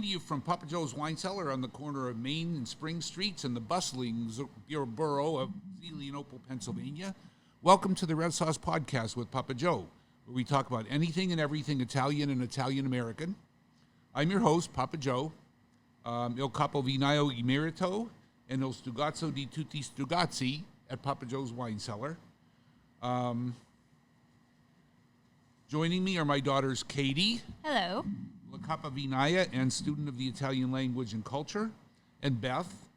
To you from Papa Joe's Wine Cellar on the corner of Main and Spring Streets in the bustling borough of Zelienople, Pennsylvania. Welcome to the Red Sauce Podcast with Papa Joe, where we talk about anything and everything Italian and Italian-American. I'm your host, Papa Joe, il capo vinaio emerito, and il stugazzo di tutti stugazzi at Papa Joe's Wine Cellar. Joining me are my daughters, Katie. Hello. La Capovinaya and student of the Italian language and culture, and Beth,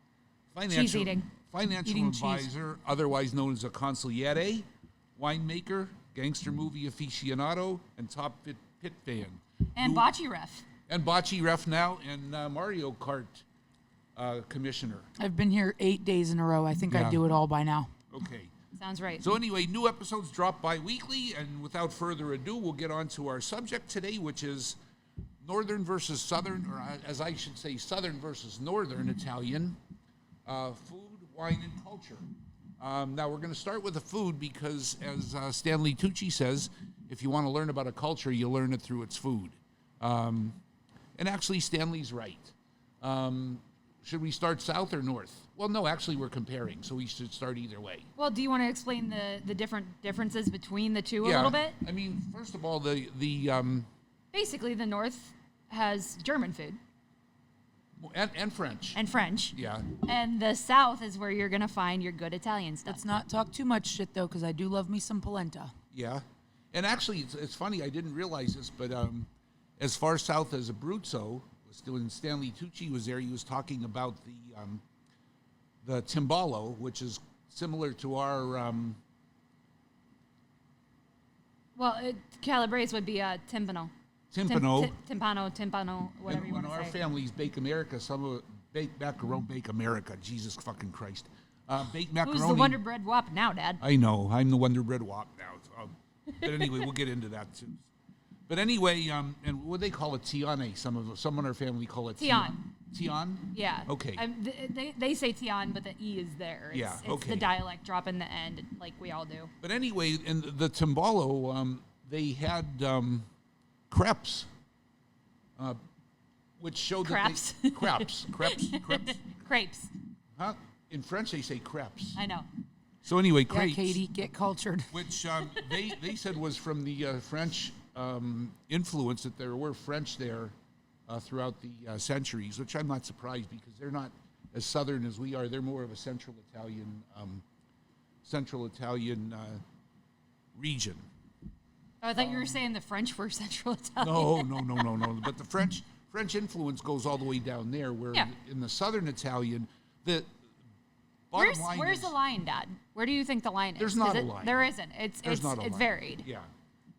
Cheese eating. financial Eating advisor, otherwise known as a consigliere, winemaker, gangster movie aficionado, and top pit fan. And bocce ref. And bocce ref now, and Mario Kart commissioner. I've been here 8 days in a row. I think Yeah. I do it all by now. Okay. Sounds right. So anyway, new episodes drop bi-weekly, and without further ado, we'll get on to our subject today, which is Northern versus Southern, or as I should say, Southern versus Northern Italian food, wine, and culture. Now, we're going to start with the food because, as Stanley Tucci says, if you want to learn about a culture, you learn it through its food. And actually, Stanley's right. Should we start south or north? Well, no, actually, we're comparing, so we should start either way. Well, do you want to explain the differences between the two a little bit? I mean, first of all, the Basically, the North has German food and French. and French. Yeah. And the South is where you're going to find your good Italian stuff. Let's not talk too much shit, though, because I do love me some polenta. Yeah, and actually, it's funny. I didn't realize this, but as far south as Abruzzo, when Stanley Tucci was there, he was talking about the timbalo, which is similar to our. Calabrese would be timpano. Timpano. Timpano, whatever you When want to our say. families bake America, some of it bake macaroni, bake America. Jesus fucking Christ, bake macaroni. Who's the Wonder Bread Whop now, Dad? I know. I'm the Wonder Bread Wop now. But anyway, we'll get into that too. But anyway, and what they call it, tiane. Some in our family call it Tian. Tian? Yeah. Okay. They say Tian, but the E is there. It's okay. the dialect drop in the end, like we all do. But anyway, in the timbalo, they had crepes, which showed Craps? that crepes. Crepes. Huh? In French, they say crepes. I know. So anyway, Yeah, crepes, Katie, get cultured. which they said was from the French influence, that there were French there throughout the centuries, which I'm not surprised because they're not as southern as we are. They're more of a Central Italian region. Oh, I thought you were saying the French were Central Italian. No. But the French influence goes all the way down there, where Yeah. in the Southern Italian, the bottom line Where's is, the line, Dad? Where do you think the line is? There's not a Is it- line. There isn't. There's not a it's line. varied. Yeah,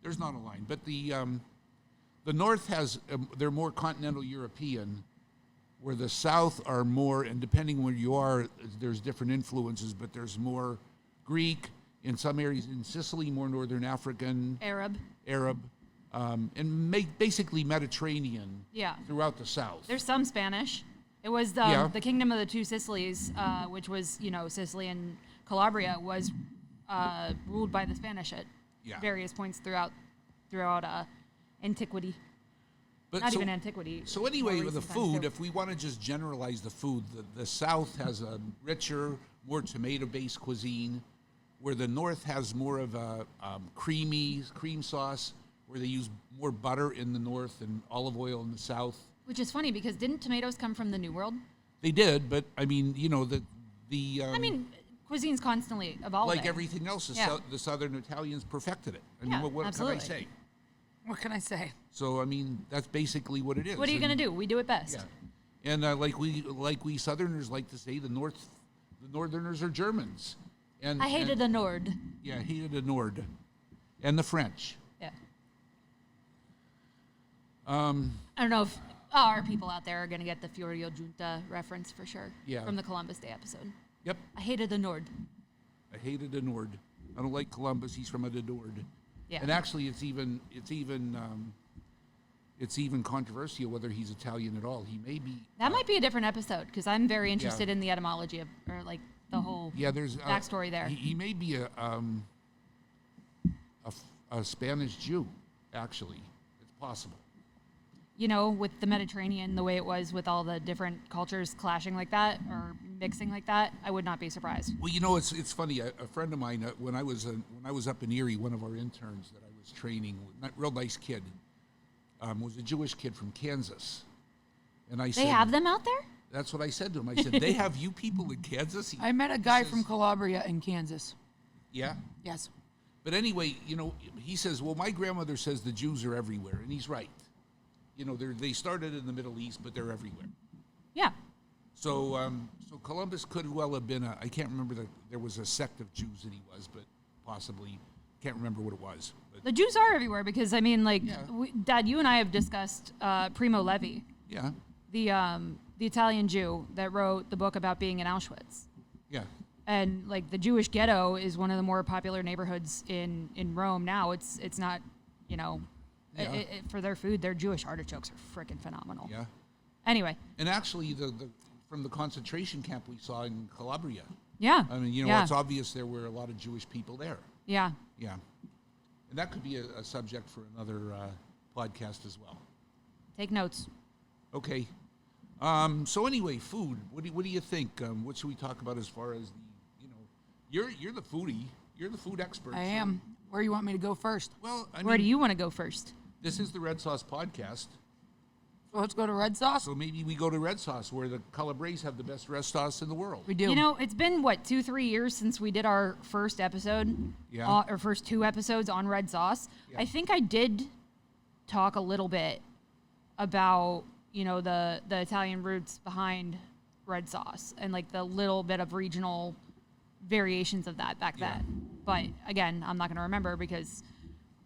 there's not a line. But the North has they're more continental European, where the South are more, and depending where you are, there's different influences. But there's more Greek in some areas in Sicily, more Northern African, Arab. and basically Mediterranean. Yeah. Throughout the South. There's some Spanish. It was Yeah. the Kingdom of the Two Sicilies, which was Sicily and Calabria, was ruled by the Spanish at various points throughout antiquity. But Not even antiquity. So anyway, more with the recent times, food, too. if we want to just generalize the food, the South has a richer, more tomato-based cuisine, where the North has more of a cream sauce, where they use more butter in the North and olive oil in the South. Which is funny because didn't tomatoes come from the New World? They did, but I mean, Cuisine's constantly evolving. like everything else, the Southern Italians perfected it. I mean, Yeah, what can I absolutely. say? What can I say? So I mean, that's basically what it is. What are you going to do? We do it best. Yeah. And like we Southerners like to say, the Northerners are Germans. And I hated the Nord. Yeah, hated the Nord, and the French. Yeah. I don't know if our people out there are going to get the Fiorio Giunta reference for sure. Yeah. From the Columbus Day episode. Yep, I hated the Nord. I hated the Nord. I don't like Columbus. He's from the Nord. Yeah. And actually, it's even controversial whether he's Italian at all. He may be. That might be a different episode because I'm very interested in the etymology of, or like the whole There's backstory there. He may be a Spanish Jew. Actually, it's possible. you know, with the Mediterranean, the way it was with all the different cultures clashing like that or mixing like that, I would not be surprised. Well, you know, it's funny. A friend of mine, when I was up in Erie, one of our interns that I was training, not real nice kid, was a Jewish kid from Kansas, and I said, They have them out there? That's what I said to him. I said, they have you people in Kansas? I met a guy says- from Calabria in Kansas. Yeah. Yes. But anyway, you know, he says, well, my grandmother says the Jews are everywhere, and he's right. You know, they started in the Middle East, but they're everywhere. Yeah. So Columbus could well have been I can't remember there was a sect of Jews that he was, but possibly, can't remember what it was. But The Jews are everywhere because, I mean, like, Yeah. Dad, you and I have discussed Primo Levi, yeah, the Italian Jew that wrote the book about being in Auschwitz. yeah, And, like, the Jewish ghetto is one of the more popular neighborhoods in Rome now. It's not, you know, Yeah. for their food, their Jewish artichokes are freaking phenomenal. yeah. Anyway, And actually, the from the concentration camp we saw in Calabria, yeah. I mean, you know, yeah. it's obvious there were a lot of Jewish people there. Yeah. Yeah. And that could be a subject for another podcast as well. Take notes. Okay. So anyway, food. What do you think? What should we talk about as far as you're the foodie. You're the food expert. I so- am. Where do you want me to go first? Well, I Where do mean, you want to go first? this is the Red Sauce podcast, So let's go to red sauce. so maybe we go to Red Sauce, where the Calabres have the best red sauce in the world. We do. You know, it's been, 2-3 years since we did our first episode, Yeah. or first 2 episodes on red sauce. Yeah. I think I did talk a little bit about, you know, the Italian roots behind red sauce and, like, the little bit of regional variations of that back Yeah. then. But, again, I'm not going to remember because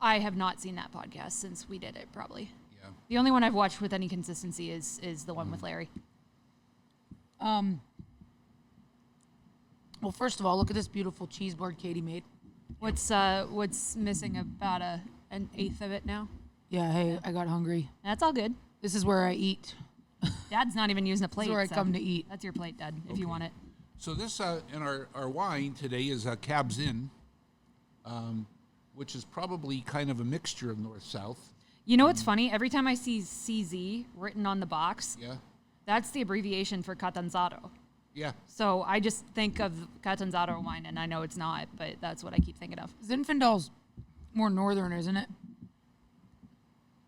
I have not seen that podcast since we did it, probably. Yeah. The only one I've watched with any consistency is the one Mm-hmm. with Larry. Well, first of all, look at this beautiful cheese board Katie made. What's missing about an eighth of it now? Yeah, hey, I got hungry. That's all good. This is where I eat. Dad's not even using a plate. This is where I so come to eat. That's your plate, Dad, if you want it. So this and our wine today is Cabs Inn, which is probably kind of a mixture of north-south. You know what's funny? Every time I see CZ written on the box, Yeah. that's the abbreviation for Catanzaro. Yeah. So I just think of Catanzaro wine, and I know it's not, but that's what I keep thinking of. Zinfandel's more northern, isn't it?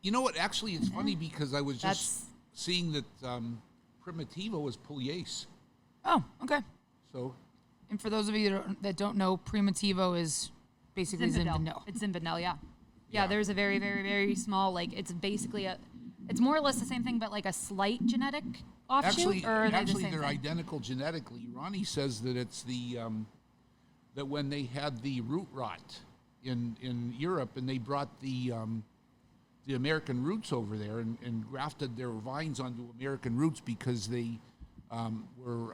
You know what? Actually, it's funny because I was just That's- seeing that Primitivo is Pugliese. Oh, okay. So, And for those of you that don't know, Primitivo is basically Zinfandel. It's Zinfandel, yeah. Yeah. Yeah, there's a very, very, very small, like, it's basically it's more or less the same thing, but like a slight genetic offshoot, actually, or are they the same they're thing? identical genetically. Ronnie says that it's that when they had the root rot in Europe and they brought the American roots over there and grafted their vines onto American roots because they were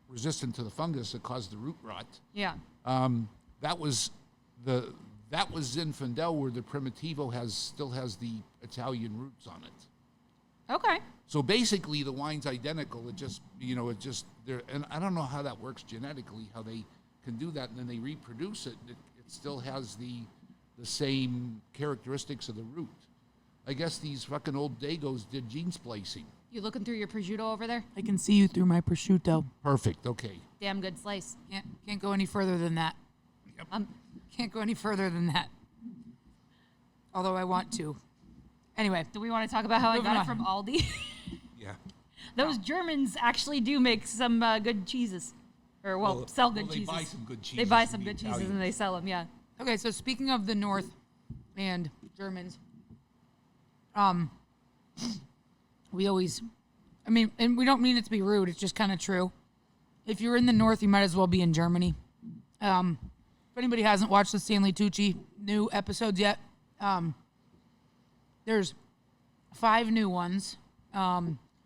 resistant to the fungus that caused the root rot. Yeah. That was Zinfandel, where the Primitivo still has the Italian roots on it. Okay. So basically, the wine's identical. It just and I don't know how that works genetically, how they can do that, and then they reproduce it. It still has the same characteristics of the root. I guess these fucking old Dagos did gene splicing. You looking through your prosciutto over there? I can see you through my prosciutto. Perfect. Okay. Damn good slice. Can't go any further than that. Can't go any further than that. Although I want to. Anyway, Do we want to talk about how I Moving got on. it from Aldi? Yeah. Those Germans actually do make some good cheeses, or sell good they cheeses. buy some good They cheeses buy from some the good cheeses Italians. and they sell them. Yeah. okay, so speaking of the North and Germans, we always, I mean, and we don't mean it to be rude, it's just kind of true. If you're in the North, you might as well be in Germany. If anybody hasn't watched the Stanley Tucci new episodes yet, there's 5 new ones.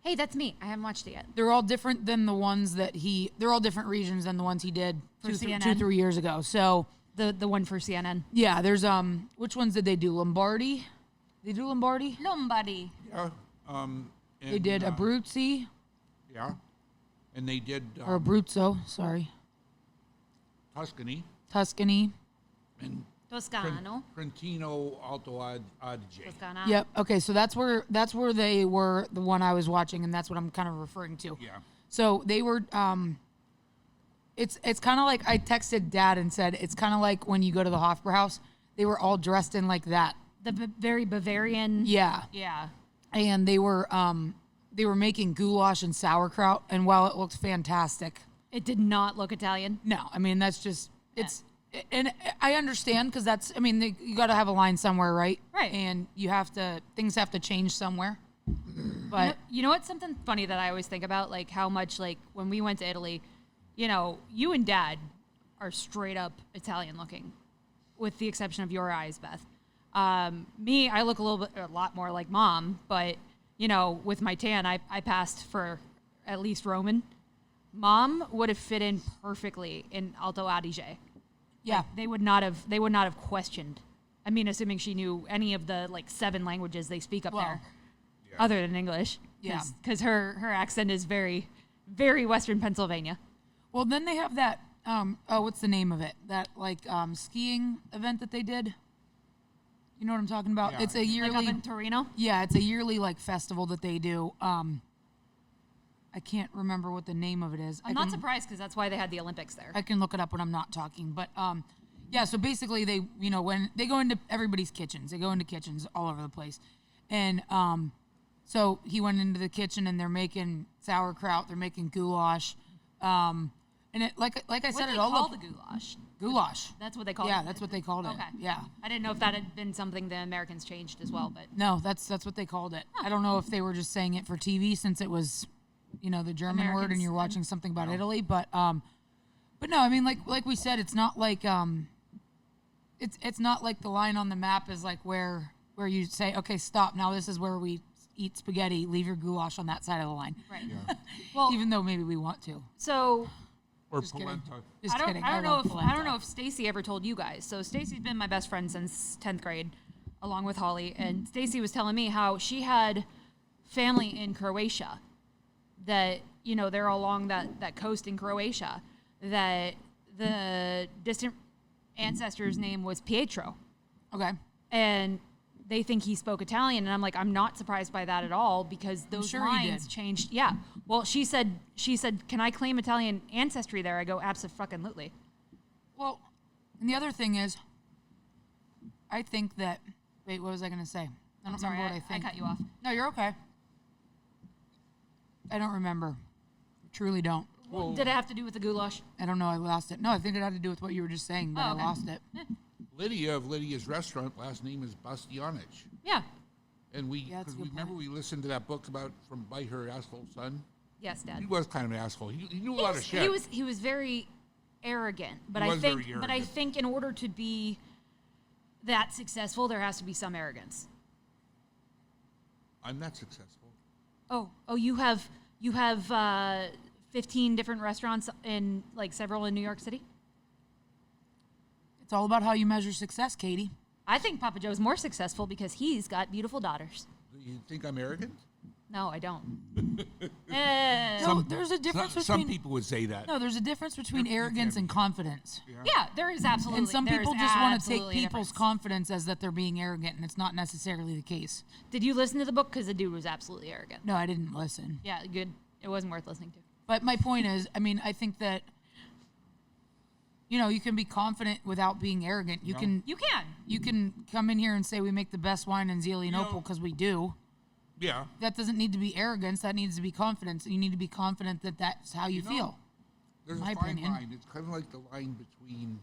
Hey, that's me. I haven't watched it yet. They're all different than the ones they're all different regions than the ones he did For 2-3 CNN? years ago. So, The one for CNN. yeah, there's, which ones did they do? Lombardy? They do Lombardy? Lombardy. Yeah. They did Abruzzi, Yeah. And they did or Abruzzo, sorry. Tuscany. Tuscany. And Toscano. Trentino Alto Adige. Toscana. Yep. Okay, so that's where they were, the one I was watching, and that's what I'm kind of referring to. Yeah. So they were. It's kind of like I texted Dad and said it's kind of like when you go to the Hofbrauhaus. They were all dressed in like that. The very Bavarian. Yeah. Yeah. And they were making goulash and sauerkraut, and while it looked fantastic, It did not look Italian. no, I mean that's just it's. And I understand because that's, I mean, you got to have a line somewhere, right? Right. And things have to change somewhere. But You know what's something funny that I always think about? Like how much, like when we went to Italy, you know, you and Dad are straight up Italian looking, with the exception of your eyes, Beth. Me, I look a lot more like Mom, but you know, with my tan, I passed for at least Roman. Mom would have fit in perfectly in Alto Adige. yeah, They would not have questioned. I mean, assuming she knew any of the like 7 languages they speak up Well, there, other than English. Yeah. Because her accent is very, very Western Pennsylvania. well, then they have that, what's the name of it? That like skiing event that they did. You know what I'm talking about? Yeah. It's a Like yearly, up in Torino. yeah, it's a yearly like festival that they do. I can't remember what the name of it is. I'm not surprised because that's why they had the Olympics there. I can look it up when I'm not talking. But yeah, so basically they, you know, when they go into everybody's kitchens, they go into kitchens all over the place. And so he went into the kitchen and they're making sauerkraut, they're making goulash. And it, like I What said, do it they all call looked the goulash? goulash. That's what they call it. Yeah, that's what they called it. Okay. Yeah. I didn't know if that had been something the Americans changed as well, but No, that's what they called it. I don't know if they were just saying it for TV since it was, you know, the German word and Americans you're and- watching something about Italy, but no, I mean like we said, it's not like it's not like the line on the map is like where you say, okay, stop, now this is where we eat spaghetti, leave your goulash on that side of the line. right. Well, Even though maybe we want to. so Or Just kidding. polenta. Just I don't, kidding. I don't know love if I polenta. don't know if Stacy ever told you guys. So Stacy's been my best friend since 10th grade, along with Holly. And Stacy was telling me how she had family in Croatia, that you know they're along that coast in Croatia, that the distant ancestor's name was Pietro, Okay. and they think he spoke Italian. And I'm like, I'm not surprised by that at all because those sure he lines did. changed. Yeah. Well, she said, can I claim Italian ancestry there? I go, absolutely. Well, and the other thing is, I think that. Wait, what was I going to say? I don't Sorry, remember what I think. cut you off. No, you're okay. I don't remember. Truly don't. Well, Did it have to do with the goulash? I don't know. I lost it. No, I think it had to do with what you were just saying, but Oh, okay. I lost it. Lydia of Lydia's Restaurant, last name is Bastianich. Yeah. And we, Yeah, that's a because good remember we listened to that book about by her asshole son. Yes, Dad. He was kind of an asshole. He knew a lot of shit. He was very arrogant, but He I was think very but I arrogant. think in order to be that successful, there has to be some arrogance. I'm not successful. Oh, you have 15 different restaurants in like several in New York City. It's all about how you measure success, Katie. I think Papa Joe's more successful because he's got beautiful daughters. Do you think I'm arrogant? No, I don't. No, there's a difference Some between. people would say that. No, there's a difference between arrogance and confidence. Yeah, there is absolutely. And some there people is just want to take absolutely a people's difference. confidence as that they're being arrogant, and it's not necessarily the case. Did you listen to the book? Because the dude was absolutely arrogant. No, I didn't listen. Yeah, good. It wasn't worth listening to. But my point is, I mean, I think that, you know, you can be confident without being arrogant. You can You can. come in here and say we make the best wine in Zelienople because we do. Yeah. That doesn't need to be arrogance. That needs to be confidence. You need to be confident that that's how you feel. There's My a fine opinion. line. It's kind of like the line between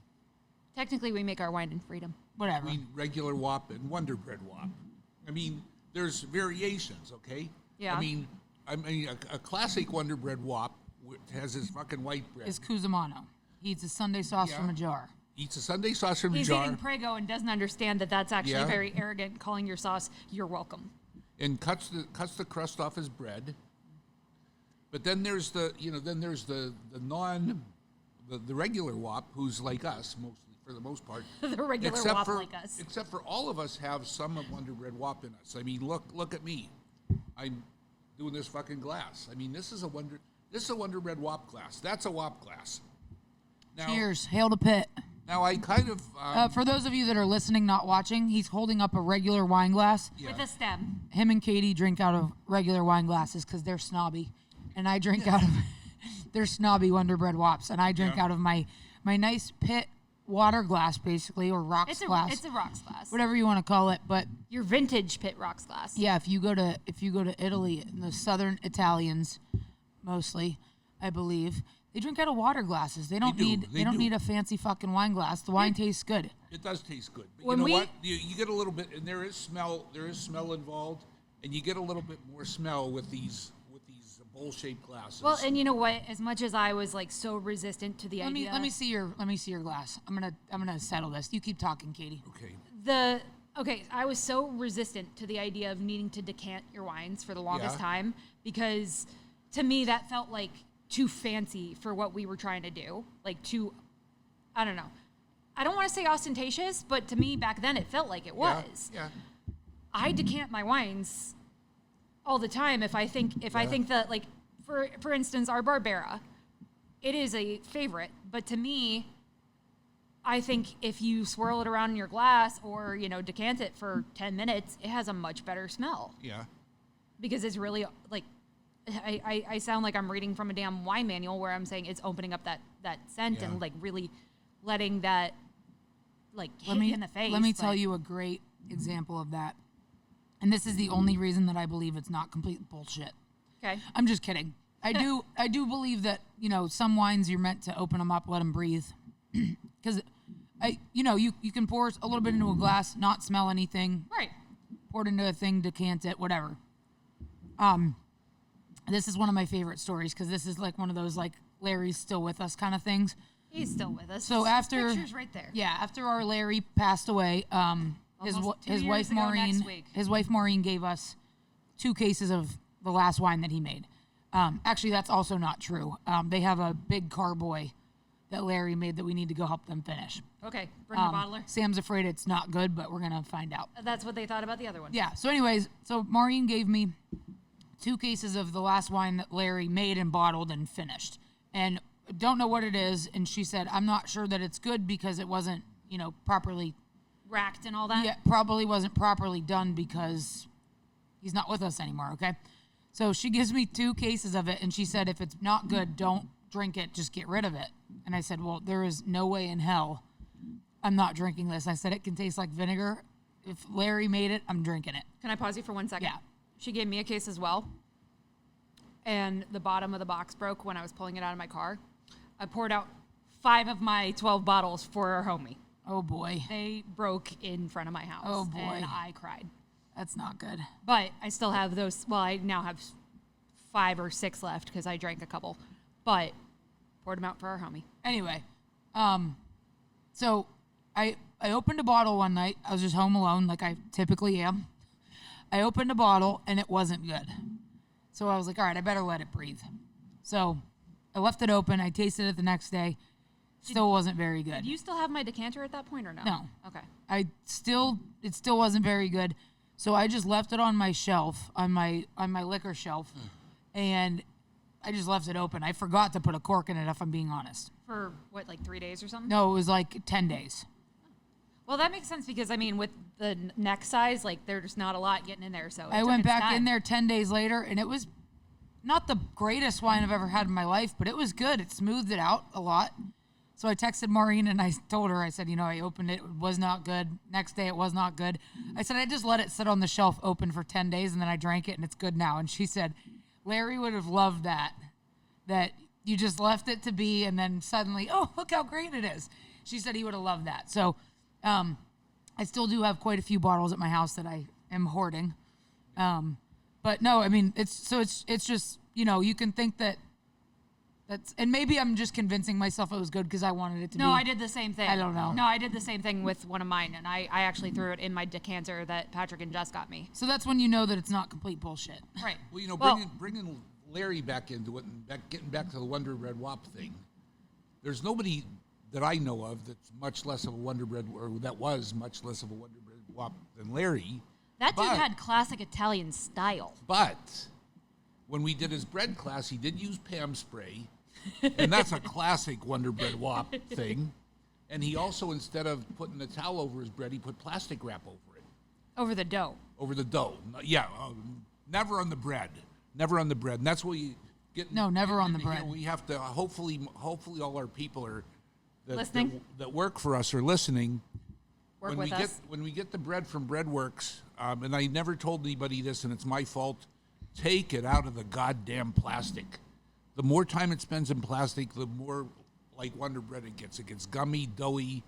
Technically, we make our wine in freedom. Whatever. regular WAP and Wonder Bread WAP. I mean, there's variations, okay? Yeah. I mean, a classic Wonder Bread WAP has his fucking white bread. Is Cusimano. He eats a Sunday sauce Yeah. from a jar. Eats a Sunday sauce from a He's jar eating Prego and doesn't understand that that's actually Yeah. very arrogant. Calling your sauce, you're welcome. and cuts the crust off his bread. But then there's the regular WAP who's like us mostly for the most part. The regular except WAP for, like us. Except for all of us have some of Wonder Bread WAP in us. I mean, look at me. I'm doing this fucking glass. I mean, this is a Wonder Bread WAP glass. That's a WAP glass. Now, Cheers. Hail to Pitt. Now I kind of For those of you that are listening, not watching, he's holding up a regular wine glass. yeah. With a stem. Him and Katie drink out of regular wine glasses because they're snobby, and I drink out of they're snobby Wonder Bread Wops, and I drink Yeah. out of my nice pit water glass, basically, or rocks glass, It's a rocks glass. whatever you want to call it. But Your vintage pit rocks glass. yeah, if you go to Italy, and the southern Italians, mostly, I believe, they drink out of water glasses. They don't do. need They don't do. need a fancy fucking wine glass. The wine tastes good. It does taste good. But When you know we- what? You get a little bit, and there is smell involved, and you get a little bit more smell with these bowl-shaped glasses. Well, and you know what? As much as I was like so resistant to the Let idea, me see your glass. I'm gonna settle this. You keep talking, Katie. okay. I was so resistant to the idea of needing to decant your wines for the longest Yeah. time because to me that felt like too fancy for what we were trying to do. Like too, I don't know. I don't want to say ostentatious, but to me back then it felt like it was. Yeah. I decant my wines all the time if I think that like for instance our Barbera, it is a favorite, but to me I think if you swirl it around in your glass or decant it for 10 minutes, it has a much better smell Yeah. because it's really like I sound like I'm reading from a damn wine manual where I'm saying it's opening up that scent Yeah. and like really letting that like hit Let me in the face. Let me tell but- you a great example of that. And this is the only reason that I believe it's not complete bullshit. Okay. I'm just kidding. I do believe that, some wines you're meant to open them up, let them breathe. Cuz you can pour a little bit into a glass, not smell anything, Right. pour it into a thing, decant it, whatever. This is one of my favorite stories cuz this is like one of those like Larry's still with us kind of things. He's still with us. So His after picture's right there. Yeah, after our Larry passed away, Almost 2 his years wife ago next Maureen, week. his wife Maureen gave us 2 cases of the last wine that he made. Actually, that's also not true. They have a big carboy that Larry made that we need to go help them finish. Okay. Bring the bottler. Sam's afraid it's not good, but we're gonna find out. That's what they thought about the other one. Yeah. So, anyways, Maureen gave me 2 cases of the last wine that Larry made and bottled and finished, and don't know what it is. And she said, "I'm not sure that it's good because it wasn't, properly." Racked and all that. Yeah, probably wasn't properly done because he's not with us anymore. Okay. So she gives me 2 cases of it, and she said, if it's not good, don't drink it. Just get rid of it. And I said, well, there is no way in hell I'm not drinking this. I said, it can taste like vinegar. If Larry made it, I'm drinking it. Can I pause you for 1 second? Yeah. She gave me a case as well. And the bottom of the box broke when I was pulling it out of my car. I poured out 5 of my 12 bottles for our homie. Oh, boy. They broke in front of my house. Oh, boy. And I cried. That's not good. But I still have those. Well, I now have 5 or 6 left because I drank a couple. But poured them out for our homie. Anyway, so I opened a bottle one night. I was just home alone like I typically am. I opened a bottle and it wasn't good. So I was like, all right, I better let it breathe. So I left it open. I tasted it the next day. Still wasn't very good. Do you still have my decanter at that point or no? No. Okay. It still wasn't very good. So I just left it on my shelf, on my liquor shelf, and I just left it open. I forgot to put a cork in it, if I'm being honest. For what, like 3 days or something? No, it was like 10 days. Well, that makes sense because I mean, with the neck size, like there's not a lot getting in there. So I went back in there 10 days later, and it was not the greatest wine I've ever had in my life, but it was good. It smoothed it out a lot. So I texted Maureen and I told her, I said, I opened it. It was not good. Next day, it was not good. I said, I just let it sit on the shelf open for 10 days, and then I drank it, and it's good now. And she said, Larry would have loved that you just left it to be, and then suddenly, oh, look how great it is. She said he would have loved that. So I still do have quite a few bottles at my house that I am hoarding. But no, I mean, it's just, you can think and maybe I'm just convincing myself it was good because I wanted it to be. No, I did the same thing. I don't know. No, I did the same thing with one of mine, and I actually threw it in my decanter that Patrick and Jess got me. So that's when you know that it's not complete bullshit. Right. Well, bringing Larry back into it and getting back to the Wonder Bread Wop thing, there's nobody that I know of that's much less of a Wonder Bread, or that was much less of a Wonder Bread Wop than Larry. That dude But- had classic Italian style. But when we did his bread class, he did use Pam spray, and that's a classic Wonder Bread Wop thing. And he also, instead of putting the towel over his bread, he put plastic wrap over it, Over the dough. over the dough. Yeah, never on the bread. Never on the bread. And that's what you get. No, never on the here, bread. we have to, hopefully all our people are Listening? that work for us are listening. Work when with we us. when we get the bread from Breadworks, and I never told anybody this, and it's my fault. Take it out of the goddamn plastic. The more time it spends in plastic, the more like Wonder Bread it gets. It gets gummy, doughy.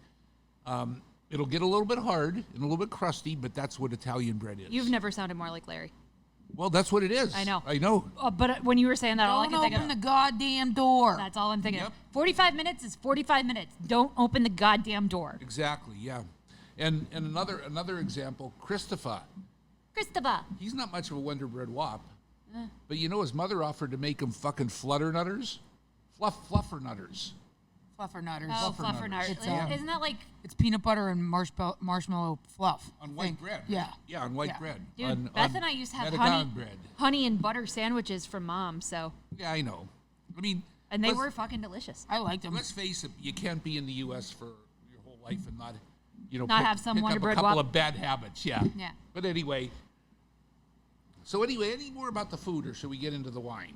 It'll get a little bit hard and a little bit crusty, but that's what Italian bread is. You've never sounded more like Larry. Well, that's what it is. I know. I know. But when you were saying that, all I Don't could think open of. the goddamn door. That's all I'm thinking. Yep. 45 minutes is 45 minutes. Don't open the goddamn door. Exactly. Yeah. And another example, Christopher. Christopher. He's not much of a Wonder Bread wop, but you know his mother offered to make him fucking fluffernutters. Fluffernutters. Oh, fluffernutters. It's, Isn't that like, It's peanut butter and marshmallow fluff. On white thing. bread. Yeah. Yeah, on white Yeah. bread. dude, on, Beth on and I used to have Mediterranean bread. honey and butter sandwiches from Mom, so, Yeah, I know. I mean, and they let's- were fucking delicious. I liked them. Let's face it, you can't be in the U.S. for your whole life and not, Not have some pick Wonder up Bread a couple wop. of bad habits. Yeah. Yeah. But anyway. So anyway, any more about the food, or should we get into the wine?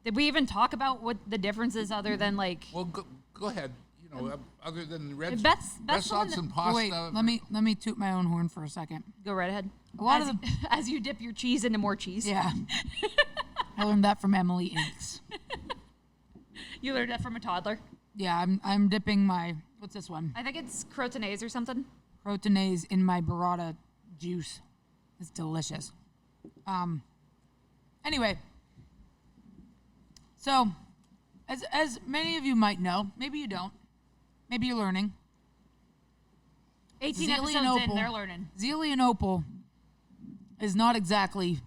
Did we even talk about what the difference is other than like, Well, go ahead. You know, other than red Beth's the one restaurants that- and Oh, pasta. wait, let me toot my own horn for a second. go right ahead? A lot as, of the- as you dip your cheese into more cheese. Yeah. I learned that from Emily Inks. You learned that from a toddler. Yeah, I'm dipping my, what's this one? I think it's crotonase or something. Proteinase in my burrata juice. It's delicious. Anyway, so as many of you might know, maybe you don't, maybe you're learning. 18 Zelian episodes in, Opal. they're learning. Zelian Opal is not exactly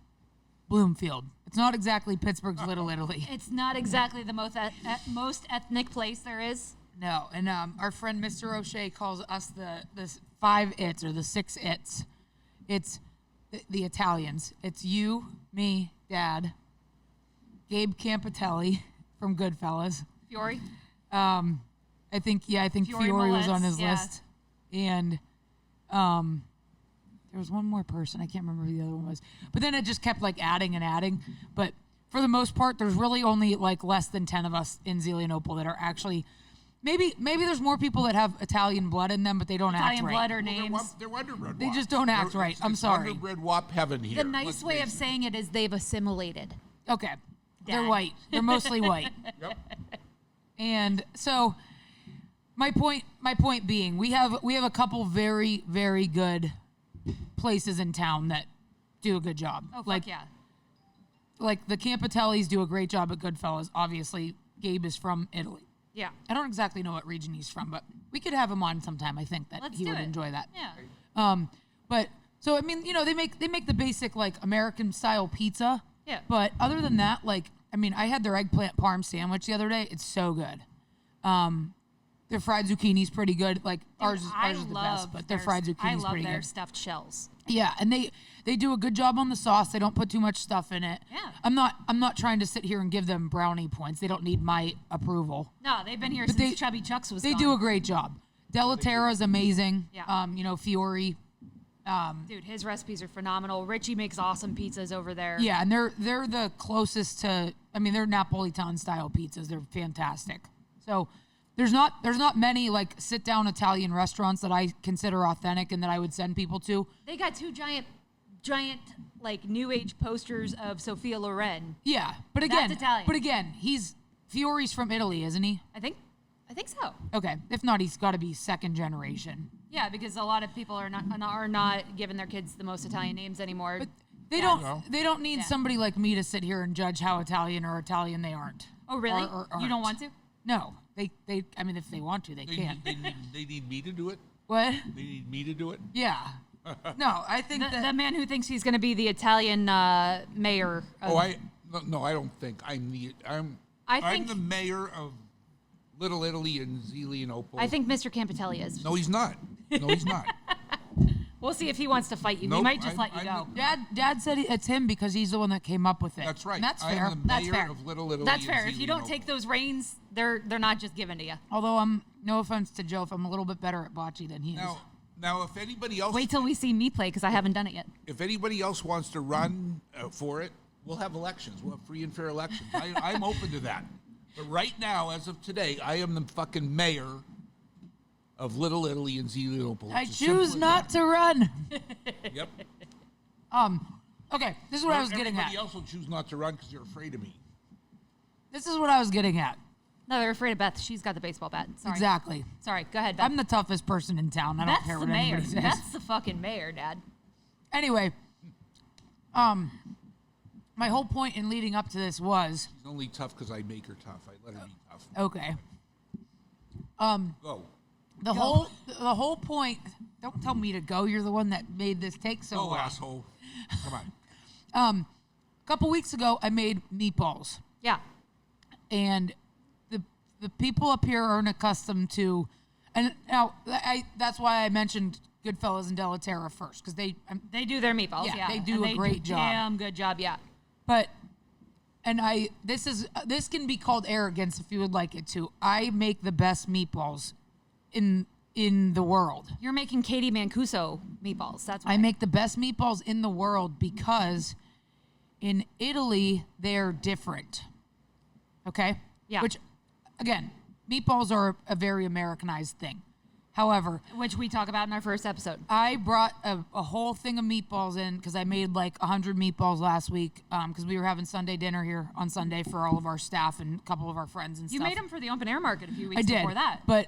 Bloomfield. It's not exactly Pittsburgh's Little Italy. It's not exactly the most ethnic place there is. No, and our friend Mr. O'Shea calls us the 5 its or the 6 its. It's the Italians. It's you, me, Dad, Gabe Campitelli from Goodfellas. Fiore. I think Fiore Fiore was on Millet's, his yeah. list, and there was one more person. I can't remember who the other one was. But then it just kept like adding and adding. But for the most part, there's really only like less than 10 of us in Zelian Opal that are actually. Maybe there's more people that have Italian blood in them, but they don't Italian act right. blood or Well, names. they're Wonder Bread They wop. just don't act right. I'm it's sorry. Wonder Bread wop heaven here. The nice Let's way of face it. saying it is they've assimilated. Okay, they're Dad. white. They're mostly white. Yep. And so my point being, we have a couple very, very good places in town that do a good job. Oh, fuck like yeah. like the Campitellis do a great job at Goodfellas. Obviously, Gabe is from Italy. Yeah. I don't exactly know what region he's from, but we could have him on sometime. I think that Let's he do would it. enjoy that. Yeah. But so I mean, you know, they make the basic like American style pizza. Yeah. But other than that, like I mean, I had their eggplant parm sandwich the other day. It's so good. Their fried zucchini's pretty good. Like ours is the best, but their fried zucchini's pretty their good. stuffed shells. Yeah, and they do a good job on the sauce. They don't put too much stuff in it. Yeah. I'm not trying to sit here and give them brownie points. They don't need my approval. No, they've been here But since they- Chubby Chuck's was They gone. do a great job. Delaterra's amazing. Yeah. You know, Fiore. Dude, his recipes are phenomenal. Richie makes awesome pizzas over there. Yeah, and they're the closest to. I mean, they're Napolitan style pizzas. They're fantastic. So there's not many like sit down Italian restaurants that I consider authentic and that I would send people to. They got two giant like new age posters of Sophia Loren. Yeah, but That's Italian. he's Fiore's from Italy, isn't he? I think so. Okay, if not, he's got to be second generation. Yeah, because a lot of people are not giving their kids the most Italian names anymore. But they Yeah. don't need Yeah. somebody like me to sit here and judge how Italian or Italian they aren't. Oh, really? Or You don't aren't. want to? No, they. I mean, if they want to, they can. They need me to do it. What? They need me to do it. Yeah. No, I think The that. man who thinks he's going to be the Italian mayor. Of, Oh, I don't think I'm I think- the mayor of Little Italy and Zelian Opal. I think Mr. Campitelli is. No, he's not. No, he's not. We'll see if he wants to fight you. We Nope, might just let you I'm go. Dad said it's him because he's the one that came up with it. That's right. And that's I fair. am the That's mayor fair. of Little Italy. That's and fair. If you don't Zelienople. take those reins, they're not just given to you. Although no offense to Joe, if I'm a little bit better at bocce than he is. Now, if anybody else, Wait till we see me play because I haven't done it yet. if anybody else wants to run for it, we'll have elections. We'll have free and fair elections. I'm open to that. But right now, as of today, I am the fucking mayor of Little Italy and Zelienople. I It's as simple choose as not that. to run. Yep. Okay, this is what I was getting at. Everybody else will choose not to run because they're afraid of me. This is what I was getting at. No, they're afraid of Beth. She's got the baseball bat. Sorry. Exactly. Sorry. Go ahead, Beth. I'm the toughest person in town. I don't Beth's care the what mayor. anybody says. Beth's the fucking mayor, Dad. Anyway, my whole point in leading up to this was She's only tough because I make her tough. I let her be tough. okay. Go. The whole point. Don't tell me to go. You're the one that made this take so Go, long. asshole. Come on. A couple weeks ago, I made meatballs, Yeah. and the people up here aren't accustomed to. And now that's why I mentioned Goodfellas and Delaterra first, because they They do their meatballs. Yeah, Yeah. they do And a great job. Damn good job. Yeah. But, this can be called arrogance if you would like it to. I make the best meatballs in the world. You're making Katie Mancuso meatballs. That's why. I make the best meatballs in the world because in Italy they're different. Okay? Yeah. Which, again, meatballs are a very Americanized thing. However, which we talk about in our first episode. I brought a whole thing of meatballs in because I made like 100 meatballs last week because we were having Sunday dinner here on Sunday for all of our staff and a couple of our friends and You stuff. made them for the open air market a few weeks I did. before that. But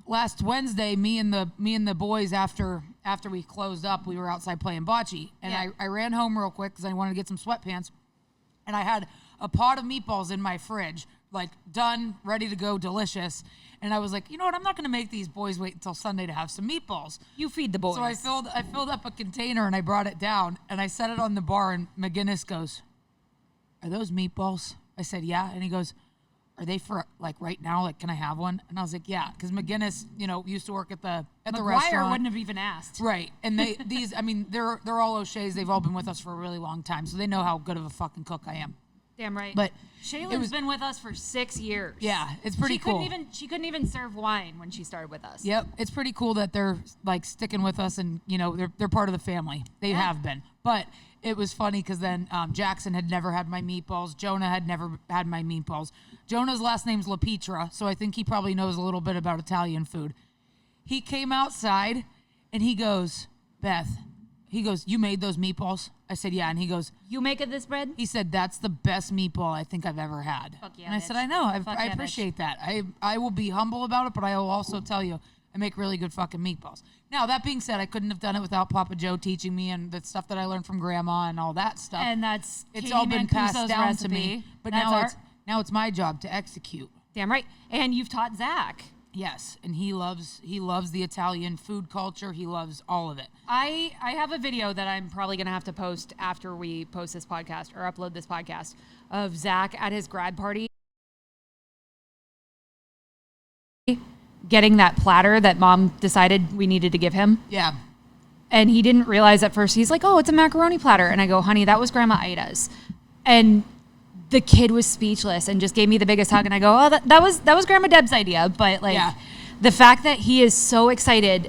last Wednesday, me and the boys after we closed up, we were outside playing bocce, and Yeah. I ran home real quick because I wanted to get some sweatpants, and I had a pot of meatballs in my fridge, like done, ready to go, delicious. And I was like, you know what? I'm not going to make these boys wait until Sunday to have some meatballs. You feed the boys. So I filled up a container and I brought it down and I set it on the bar, and McGinnis goes, "Are those meatballs?" I said, "Yeah." And he goes, "Are they for like right now? Like, can I have one?" And I was like, "Yeah," because McGinnis, used to work at the McGuire restaurant. wouldn't have even asked. Right, and they're all O'Shea's. They've all been with us for a really long time, so they know how good of a fucking cook I am. Damn right. But Shaylin's been with us for 6 years. Yeah, it's pretty cool. She couldn't even serve wine when she started with us. Yep, it's pretty cool that they're like sticking with us, and they're part of the family. They have been. But it was funny because then Jackson had never had my meatballs. Jonah had never had my meatballs. Jonah's last name's LaPietra, so I think he probably knows a little bit about Italian food. He came outside and he goes, "Beth," he goes, "You made those meatballs?" I said, "Yeah," and he goes, You make it this bread? he said, "That's the best meatball I think I've ever had." Fuck yeah, and I bitch. said, "I know. Fuck I yeah, appreciate that. I will be humble about it, but I will also tell you I make really good fucking meatballs." Now, that being said, I couldn't have done it without Papa Joe teaching me and the stuff that I learned from Grandma and all that stuff. And that's it's Katie all been passed Mancuso's down recipe. to me. But That's now it's my job to execute. Damn right. And you've taught Zach. Yes, and he loves the Italian food culture. He loves all of it. I have a video that I'm probably going to have to post after we post this podcast or upload this podcast of Zach at his grad party getting that platter that Mom decided we needed to give him. Yeah. And he didn't realize at first. He's like, "Oh, it's a macaroni platter." And I go, "Honey, that was Grandma Ida's." And the kid was speechless and just gave me the biggest hug. And I go, "Oh, that was Grandma Deb's idea." But like Yeah. the fact that he is so excited,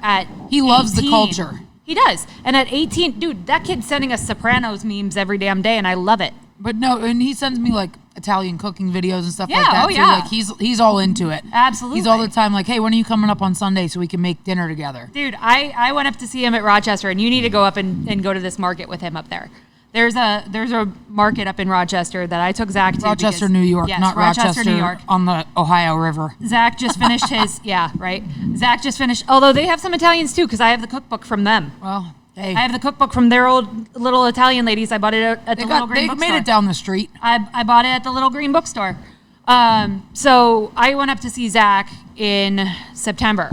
at He loves the 18. culture. He does. And at 18, dude, that kid's sending us Sopranos memes every damn day, and I love it. But no, and he sends me like Italian cooking videos and stuff Yeah, like that oh, too. yeah. Like he's all into it. Absolutely. He's all the time like, "Hey, when are you coming up on Sunday so we can make dinner together?" Dude, I went up to see him at Rochester, and you need to go up and go to this market with him up there. There's a market up in Rochester that I took Zach to. Rochester, because- New York, yes, not Rochester, New York. on the Ohio River. Zach just finished his, yeah, right. Zach just finished, although they have some Italians too, because I have the cookbook from them. Well, hey, I have the cookbook from their old little Italian ladies. I bought it at the little green they bookstore. made it down the street. I bought it at the little green bookstore. So I went up to see Zach in September,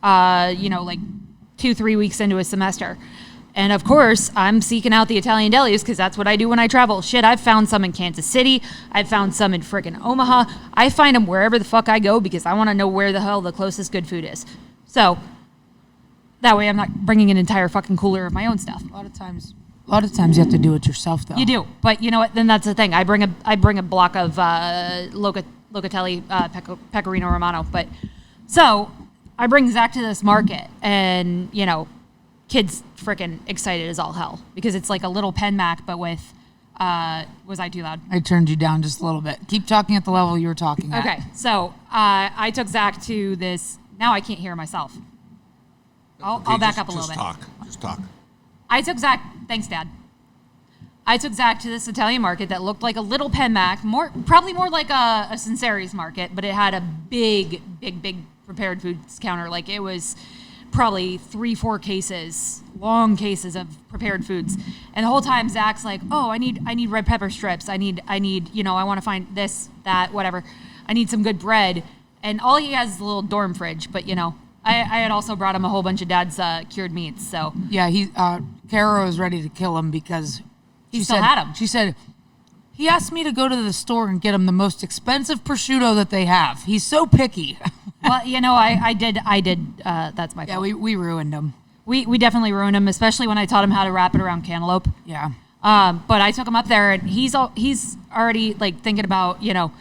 like 2-3 weeks into his semester. And of course, I'm seeking out the Italian delis because that's what I do when I travel. Shit, I've found some in Kansas City. I've found some in frickin' Omaha. I find them wherever the fuck I go because I want to know where the hell the closest good food is. So That way I'm not bringing an entire fucking cooler of my own stuff. A lot of times you have to do it yourself, though. You do, but you know what? Then that's the thing. I bring a block of Locatelli Pecorino Romano. But so I bring Zach to this market, and you know, kids freaking excited as all hell because it's like a little Pen Mac, but with was I too loud? I turned you down just a little bit. Keep talking at the level you were talking at. Okay, so I took Zach to this. Now I can't hear myself. I'll back up a little bit. Just talk. I took Zach. Thanks, Dad. I took Zach to this Italian market that looked like a little Pen Mac, probably more like a Sinceri's market, but it had a big prepared foods counter. Like it was probably 3-4 cases, long cases of prepared foods. And the whole time Zach's like, "Oh, I need red pepper strips. I need, you know, I want to find this, that, whatever. I need some good bread." And all he has is a little dorm fridge, but you know, I had also brought him a whole bunch of Dad's cured meats. So yeah, Kara was ready to kill him because he still had him. She said, he asked me to go to the store and get him the most expensive prosciutto that they have. He's so picky. Well, you know, I did. That's my fault. Yeah, we ruined him. We definitely ruined him, especially when I taught him how to wrap it around cantaloupe. Yeah. But I took him up there, and he's already like thinking about, you know,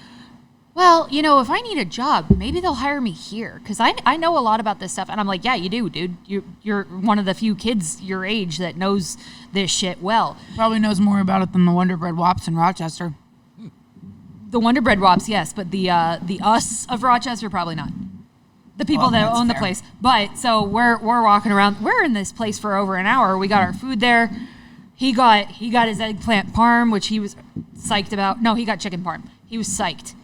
well, you know, if I need a job, maybe they'll hire me here because I know a lot about this stuff. And I'm like, yeah, you do, dude. You're one of the few kids your age that knows this shit well. Probably knows more about it than the Wonder Bread Wops in Rochester. The Wonder Bread Wops, yes, but the us of Rochester, probably not. The people that own the place. But so we're walking around. We're in this place for over an hour. We got our food there. He got his eggplant parm, which he was psyched about. No, he got chicken parm. He was psyched.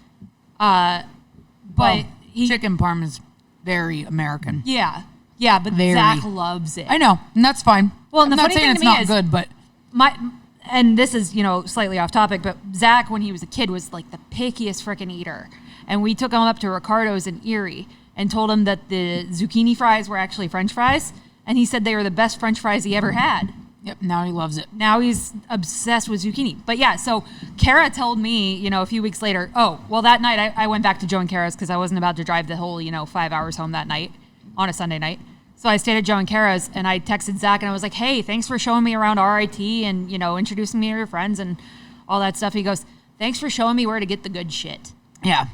But chicken parm is very American. Yeah, but Very. Zach loves it. I know, and that's fine. Well, I'm the not funny saying thing it's to me not is good, but and this is, you know, slightly off topic, but Zach, when he was a kid, was like the pickiest freaking eater. And we took him up to Ricardo's in Erie and told him that the zucchini fries were actually French fries, and he said they were the best French fries he ever had. yep, now he loves it. Now he's obsessed with zucchini. But yeah, so Kara told me, you know, a few weeks later, that night I went back to Joe and Kara's because I wasn't about to drive the whole, 5 hours home that night on a Sunday night. So I stayed at Joe and Kara's, and I texted Zach, and I was like, hey, thanks for showing me around RIT and, introducing me to your friends and all that stuff. He goes, thanks for showing me where to get the good shit. Yeah.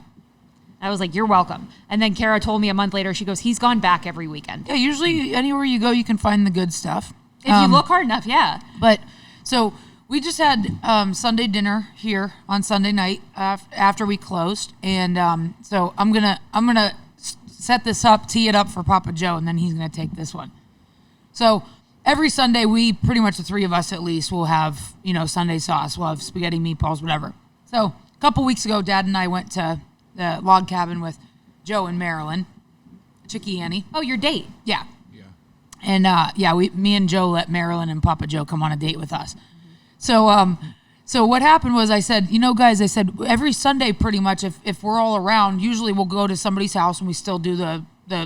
I was like, you're welcome. And then Kara told me a month later, she goes, he's gone back every weekend. Yeah, usually anywhere you go, you can find the good stuff. If you look hard enough, yeah. But so we just had Sunday dinner here on Sunday night after we closed, and so I'm gonna set this up, tee it up for Papa Joe, and then he's gonna take this one. So every Sunday, we pretty much the three of us at least will have Sunday sauce. We'll have spaghetti, meatballs, whatever. So a couple weeks ago, Dad and I went to the log cabin with Joe and Marilyn, Chickie Annie. Oh, your date? Yeah. And me and Joe let Marilyn and Papa Joe come on a date with us. So what happened was I said, guys, every Sunday pretty much, if we're all around, usually we'll go to somebody's house and we still do the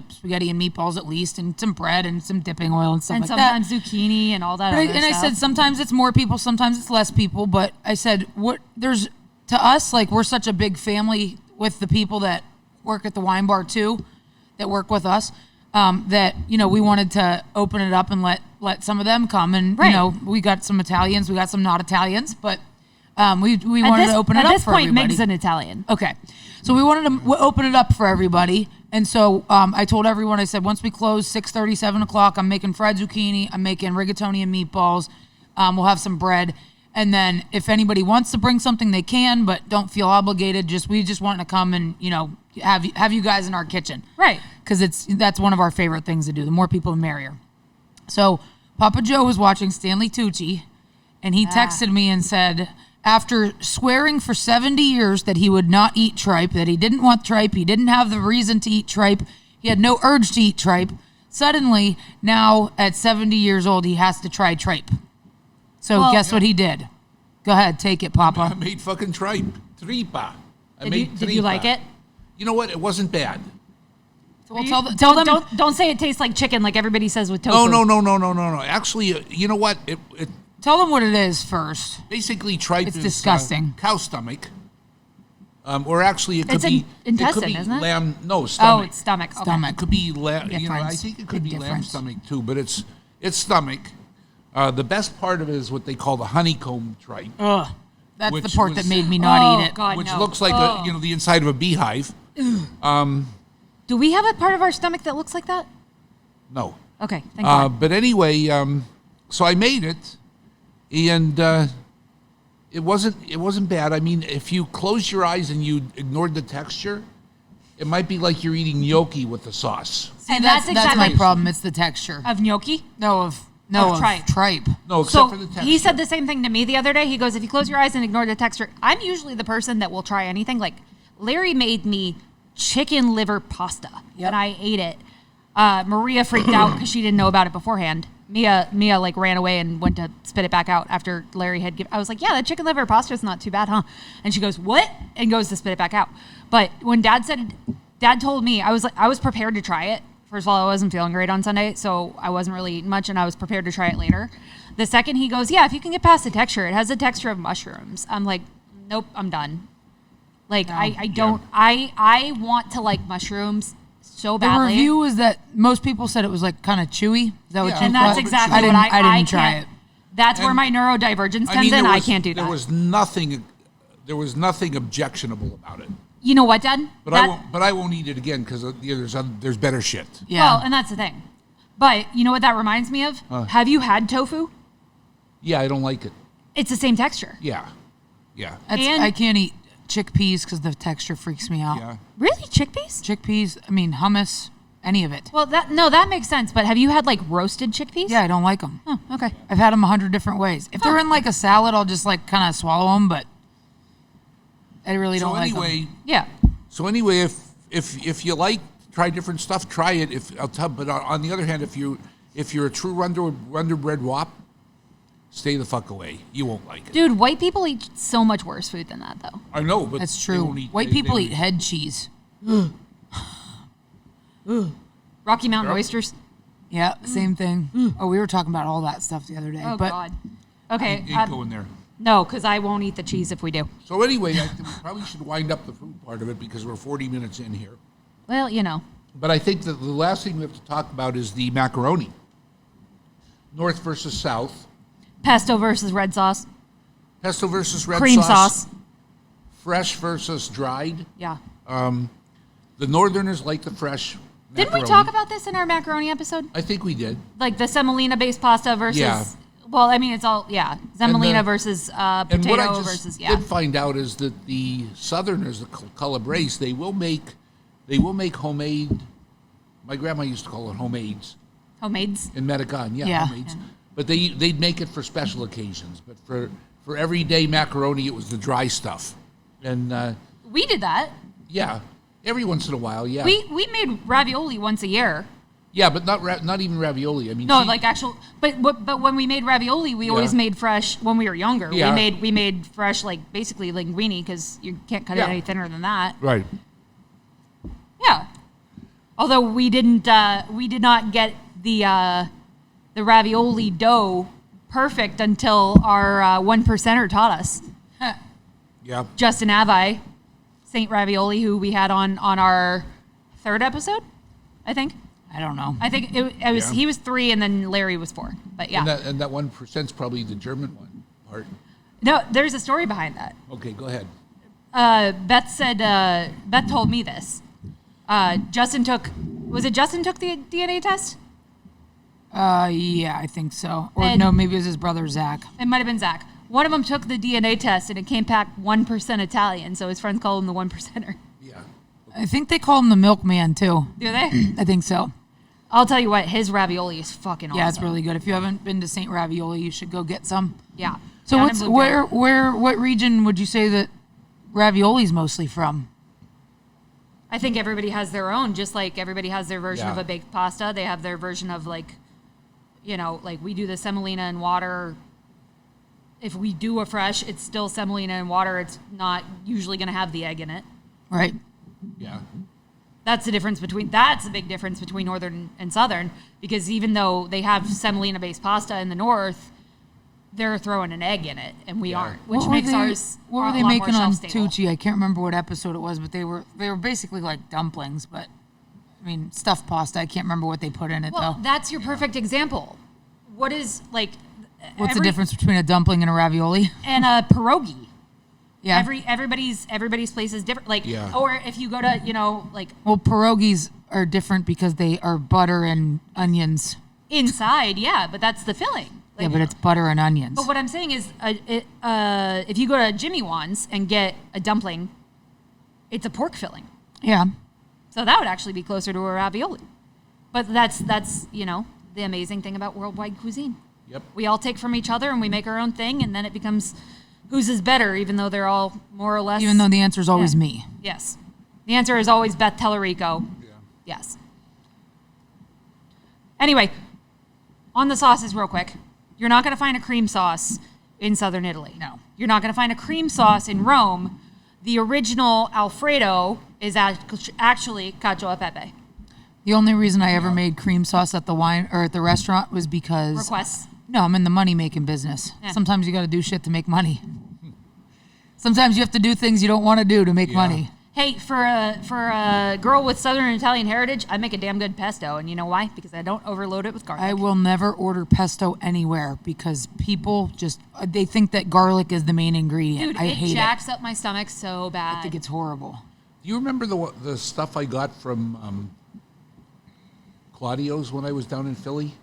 spaghetti and meatballs at least, and some bread and some dipping oil and stuff like that. And sometimes zucchini and all that But other stuff. I said sometimes it's more people, sometimes it's less people. But I said, to us, like, we're such a big family with the people that work at the wine bar too, that work with us. That we wanted to open it up and let some of them come, and right. We got some Italians, we got some not Italians, but we wanted to open it up for everybody. At this point, Meg's an Italian. Okay, so we wanted to open it up for everybody, and so I told everyone, I said, once we close 6:30, 7 o'clock, I'm making fried zucchini, I'm making rigatoni and meatballs, we'll have some bread, and then if anybody wants to bring something, they can, but don't feel obligated. We just want to come and have you guys in our kitchen, right? Because that's one of our favorite things to do. The more people, the merrier. So Papa Joe was watching Stanley Tucci, and he texted me and said, after swearing for 70 years that he would not eat tripe, that he didn't want tripe, he didn't have the reason to eat tripe, he had no urge to eat tripe, suddenly, now at 70 years old, he has to try tripe. So guess what he did? Go ahead, take it, Papa. I made fucking tripe. Tripa. Did you like it? You know what? It wasn't bad. Well, tell them. Don't say it tastes like chicken like everybody says with tofu. No. Actually, you know what? It Tell them what it is first. basically tripe It's is disgusting. cow stomach. Or actually, it could It's be intestine, it could be isn't it? lamb. No, Oh, stomach. it's stomach. Okay. Stomach. It could be lamb. You know, I Difference. think it could be Big lamb difference. stomach too, but it's stomach. The best part of it is what they call the honeycomb tripe, Ugh. That's Which the part was- that made me not Oh, eat it. God, which no. looks like the inside of a beehive. Do we have a part of our stomach that looks like that? No. Okay, thank God. But anyway, so I made it, and it wasn't bad. I mean, if you close your eyes and you ignored the texture, it might be like you're eating gnocchi with the sauce. See, And that's that's my exactly- problem. It's the texture. Of gnocchi? Of tripe. tripe. No, except So for the texture. he said the same thing to me the other day. He goes, if you close your eyes and ignore the texture, I'm usually the person that will try anything. Like Larry made me chicken liver pasta, Yep. and I ate it. Maria freaked out because she didn't know about it beforehand. Mia like ran away and went to spit it back out after Larry had given. I was like, yeah, that chicken liver pasta is not too bad, huh? And she goes, what? And goes to spit it back out. But when Dad told me, I was prepared to try it. First of all, I wasn't feeling great on Sunday, so I wasn't really eating much, and I was prepared to try it later. The second he goes, yeah, if you can get past the texture, it has the texture of mushrooms. I'm like, nope, I'm done. Like, I don't, I want to like mushrooms so The badly. review was that most people said it was like kind of chewy. Is that what Yeah. you And thought? that's exactly I didn't, what I didn't try can't. it. That's where And- my neurodivergence comes in. I can't do that. There was nothing objectionable about it. You know what, Dad? But I won't eat it again because there's better shit. Yeah. Well, and that's the thing. But you know what that reminds me of? Have you had tofu? Yeah, I don't like it. It's the same texture. Yeah. and- I can't eat chickpeas because the texture freaks me out. Yeah. Really? Chickpeas? Chickpeas, I mean hummus, any of it. Well, that makes sense. But have you had like roasted chickpeas? Yeah, I don't like them. Oh, okay. I've had them 100 different ways. If they're in like a salad, I'll just like kind of swallow them, but I really don't So like them. anyway, Yeah. if you like try different stuff, try it. But on the other hand, if you're a true Wonder Bread wop, stay the fuck away. You won't like it. Dude, white people eat so much worse food than that, though. I know, but That's they true. won't White they people don't eat head cheese. Rocky Mountain Yep. oysters. Yeah, same thing. Oh, we were talking about all that stuff the other day. Oh, but God. Okay. Ain't going there. No, because I won't eat the cheese if we do. So anyway, I think we probably should wind up the food part of it because we're 40 minutes in here. Well, you know. But I think that the last thing we have to talk about is the macaroni. North versus South. Pesto versus red sauce. Pesto versus red Cream sauce. Fresh versus dried. Yeah. The Northerners like the fresh Didn't we macaroni. talk about this in our macaroni episode? I think we did. Like the semolina based pasta versus. Yeah. Well, I mean, it's all, yeah. Semolina the- versus And what I potato just versus, yeah. did find out is that the Southerners, the Calabrese, they will make homemade. My grandma used to call it homemades Homemades. in Medican. Yeah, Yeah. homemades. But they'd make it for special occasions. But for everyday macaroni, it was the dry stuff. And We did that. yeah, every once in a while, yeah. We made ravioli once a year. Yeah, but not even ravioli. I mean, No, she- like actual. But when we made ravioli, we always Yeah. made fresh. When we were younger, Yeah. we made fresh, like basically linguine, because you can't cut Yeah. it any thinner than that. right. Yeah. Although we did not get the ravioli dough perfect until our 1%er taught us. Yeah. Justin Avi, Saint Ravioli, who we had on our third episode, I think. I don't know. I think it was Yeah. he was 3 and then Larry was 4. But yeah, And that 1%'s probably the German one part. no, there's a story behind that. Okay, go ahead. Beth told me this. Justin took the DNA test? Yeah, I think so. Or And- no, maybe it was his brother Zach. It might have been Zach. One of them took the DNA test and it came back 1% Italian, so his friends call him the 1%er. Yeah. I think they call him the milkman too. Do they? I think so. I'll tell you what, his ravioli is fucking awesome. Yeah, it's really good. If you haven't been to St. Ravioli, you should go get some. Yeah. So Down in what's Blueberry. what region would you say that ravioli's mostly from? I think everybody has their own, just like everybody has their version of Yeah. a baked pasta. They have their version of like we do the semolina and water. If we do a fresh, it's still semolina and water. It's not usually going to have the egg in it. Right. Yeah. That's the big difference between northern and southern, because even though they have semolina based pasta in the north, they're throwing an egg in it, and we Yeah. aren't, which What were makes they- ours What a were they lot more making on shelf-stable. Tucci? I can't remember what episode it was, but they were basically like dumplings, but I mean stuffed pasta. I can't remember what they put in it Well, though. that's your perfect example. What is like? What's the difference between a dumpling and a ravioli? And a pierogi. Yeah. Everybody's place is different. Like, Yeah. or if you go to like Well, pierogies are different because they are butter and onions. inside, yeah, but that's the filling. Like, Yeah, but it's butter and onions. But what I'm saying is, if you go to Jimmy Wan's and get a dumpling, it's a pork filling. Yeah. So that would actually be closer to a ravioli. But that's the amazing thing about worldwide cuisine. Yep. We all take from each other and we make our own thing, and then it becomes whose is better, even though they're all more or less. Even though the answer is always Yeah. me. Yes. The answer is always Beth Tellerico. Yeah. Yes. Anyway, on the sauces, real quick. You're not going to find a cream sauce in southern Italy. No. You're not going to find a cream sauce in Rome. The original Alfredo is actually cacio e pepe. The only reason I ever made cream sauce at the wine or at the restaurant was because Requests. no, I'm in the money making business. Yeah. Sometimes you got to do shit to make money. Sometimes you have to do things you don't want to do to make Yeah. money. Hey, for a girl with Southern Italian heritage, I make a damn good pesto, and you know why? Because I don't overload it with garlic. I will never order pesto anywhere because people just they think that garlic is the main ingredient. Dude, I it hate jacks up my stomach so bad. I think it's horrible. Do you remember the stuff I got from Claudio's when I was down in Philly?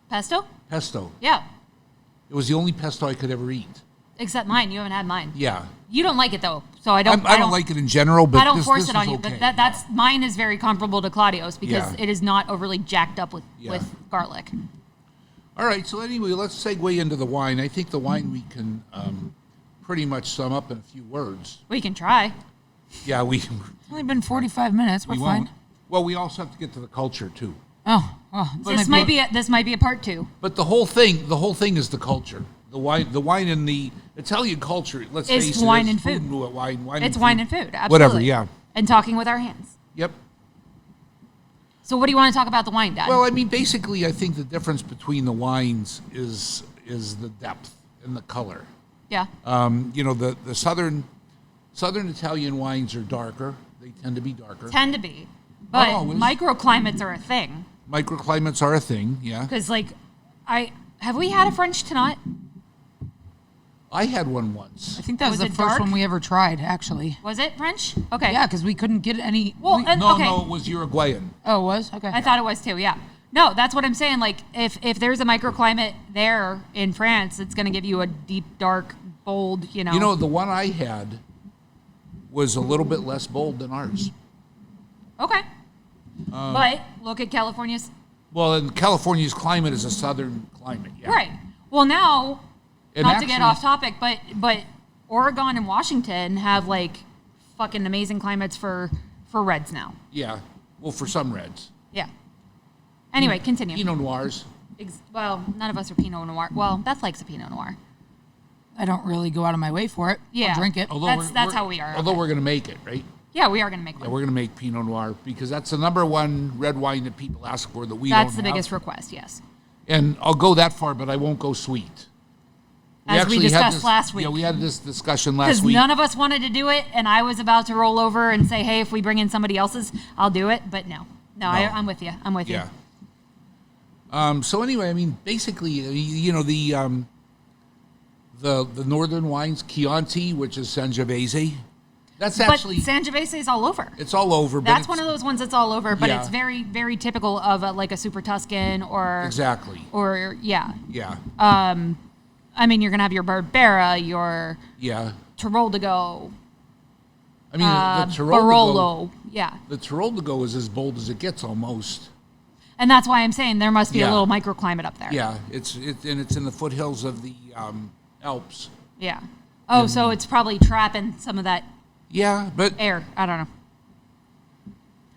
Pesto? Pesto. Yeah. It was the only pesto I could ever eat. Except mine. You haven't had mine. Yeah. You don't like it though, so I don't. I don't like it in general, but I don't this, force this it on was you, okay. but that's mine is very comparable to Claudio's because Yeah. it is not overly jacked up with Yeah. garlic. All right, so anyway, let's segue into the wine. I think the wine we can pretty much sum up in a few words. We can try. Yeah, we It's only been 45 minutes. We're we fine. won't. Well, we also have to get to the culture too. Oh, This might be a part 2. But the whole thing is the culture. The wine and the Italian culture. Let's It's face it, wine is and food. Wine. It's and wine food. and food. Absolutely. Whatever. Yeah. And talking with our hands. Yep. So what do you want to talk about the wine, Dad? Well, I mean, basically, I think the difference between the wines is the depth and the color. yeah. The southern Italian wines are darker. They tend to be darker. Tend to be. But always. microclimates are a thing. Microclimates are a thing. Yeah. Because, have we had a French Tannat? I had one once. I think that was Was the it first dark? one we ever tried, actually. Was it French? Okay. Yeah, because we couldn't get any. Well, we- and, No, okay. no, it was Uruguayan. oh, it was? Okay. I thought it was too, yeah. No, that's what I'm saying. Like, if there's a microclimate there in France, it's going to give you a deep, dark, bold, You know, the one I had was a little bit less bold than ours. Okay. But look at California's. Well, and California's climate is a southern climate. Yeah. Right. Well, now, And not to get actually- off topic, but Oregon and Washington have, fucking amazing climates for reds now. Yeah. Well, for some reds. Yeah. Anyway, continue. Pinot Noirs. Well, none of us are Pinot Noir. Well, Beth likes a Pinot Noir. I don't really go out of my way for it. Yeah. I'll drink it. Although That's how we are. Although Okay. we're going to make it, right? Yeah, we are going to make Yeah, one. we're going to make Pinot Noir because that's the number one red wine that people ask for that we That's don't the have. biggest request, yes. And I'll go that far, but I won't go sweet. As we actually had discussed this- last week. Yeah, we had this discussion last Because week. none of us wanted to do it, and I was about to roll over and say, hey, if we bring in somebody else's, I'll do it. But no. I'm with you. I'm with Yeah. you. So anyway, I mean, basically, the northern wines, Chianti, which is Sangiovese, that's But actually Sangiovese is all over. it's all over. But That's it's, one of those ones that's all over, but Yeah. it's very, very typical of a Super Tuscan or exactly. yeah. Yeah, I mean, you're gonna have your Barbera, your yeah. Tirol de Go, I mean, the Tirol de Go, Barolo, yeah. the Tirol de Go is as bold as it gets, almost. And that's why I'm saying there must be Yeah. a little microclimate up there. Yeah, it's in the foothills of the Alps. Yeah. Oh, so it's probably trapping some of that Yeah, but air. I don't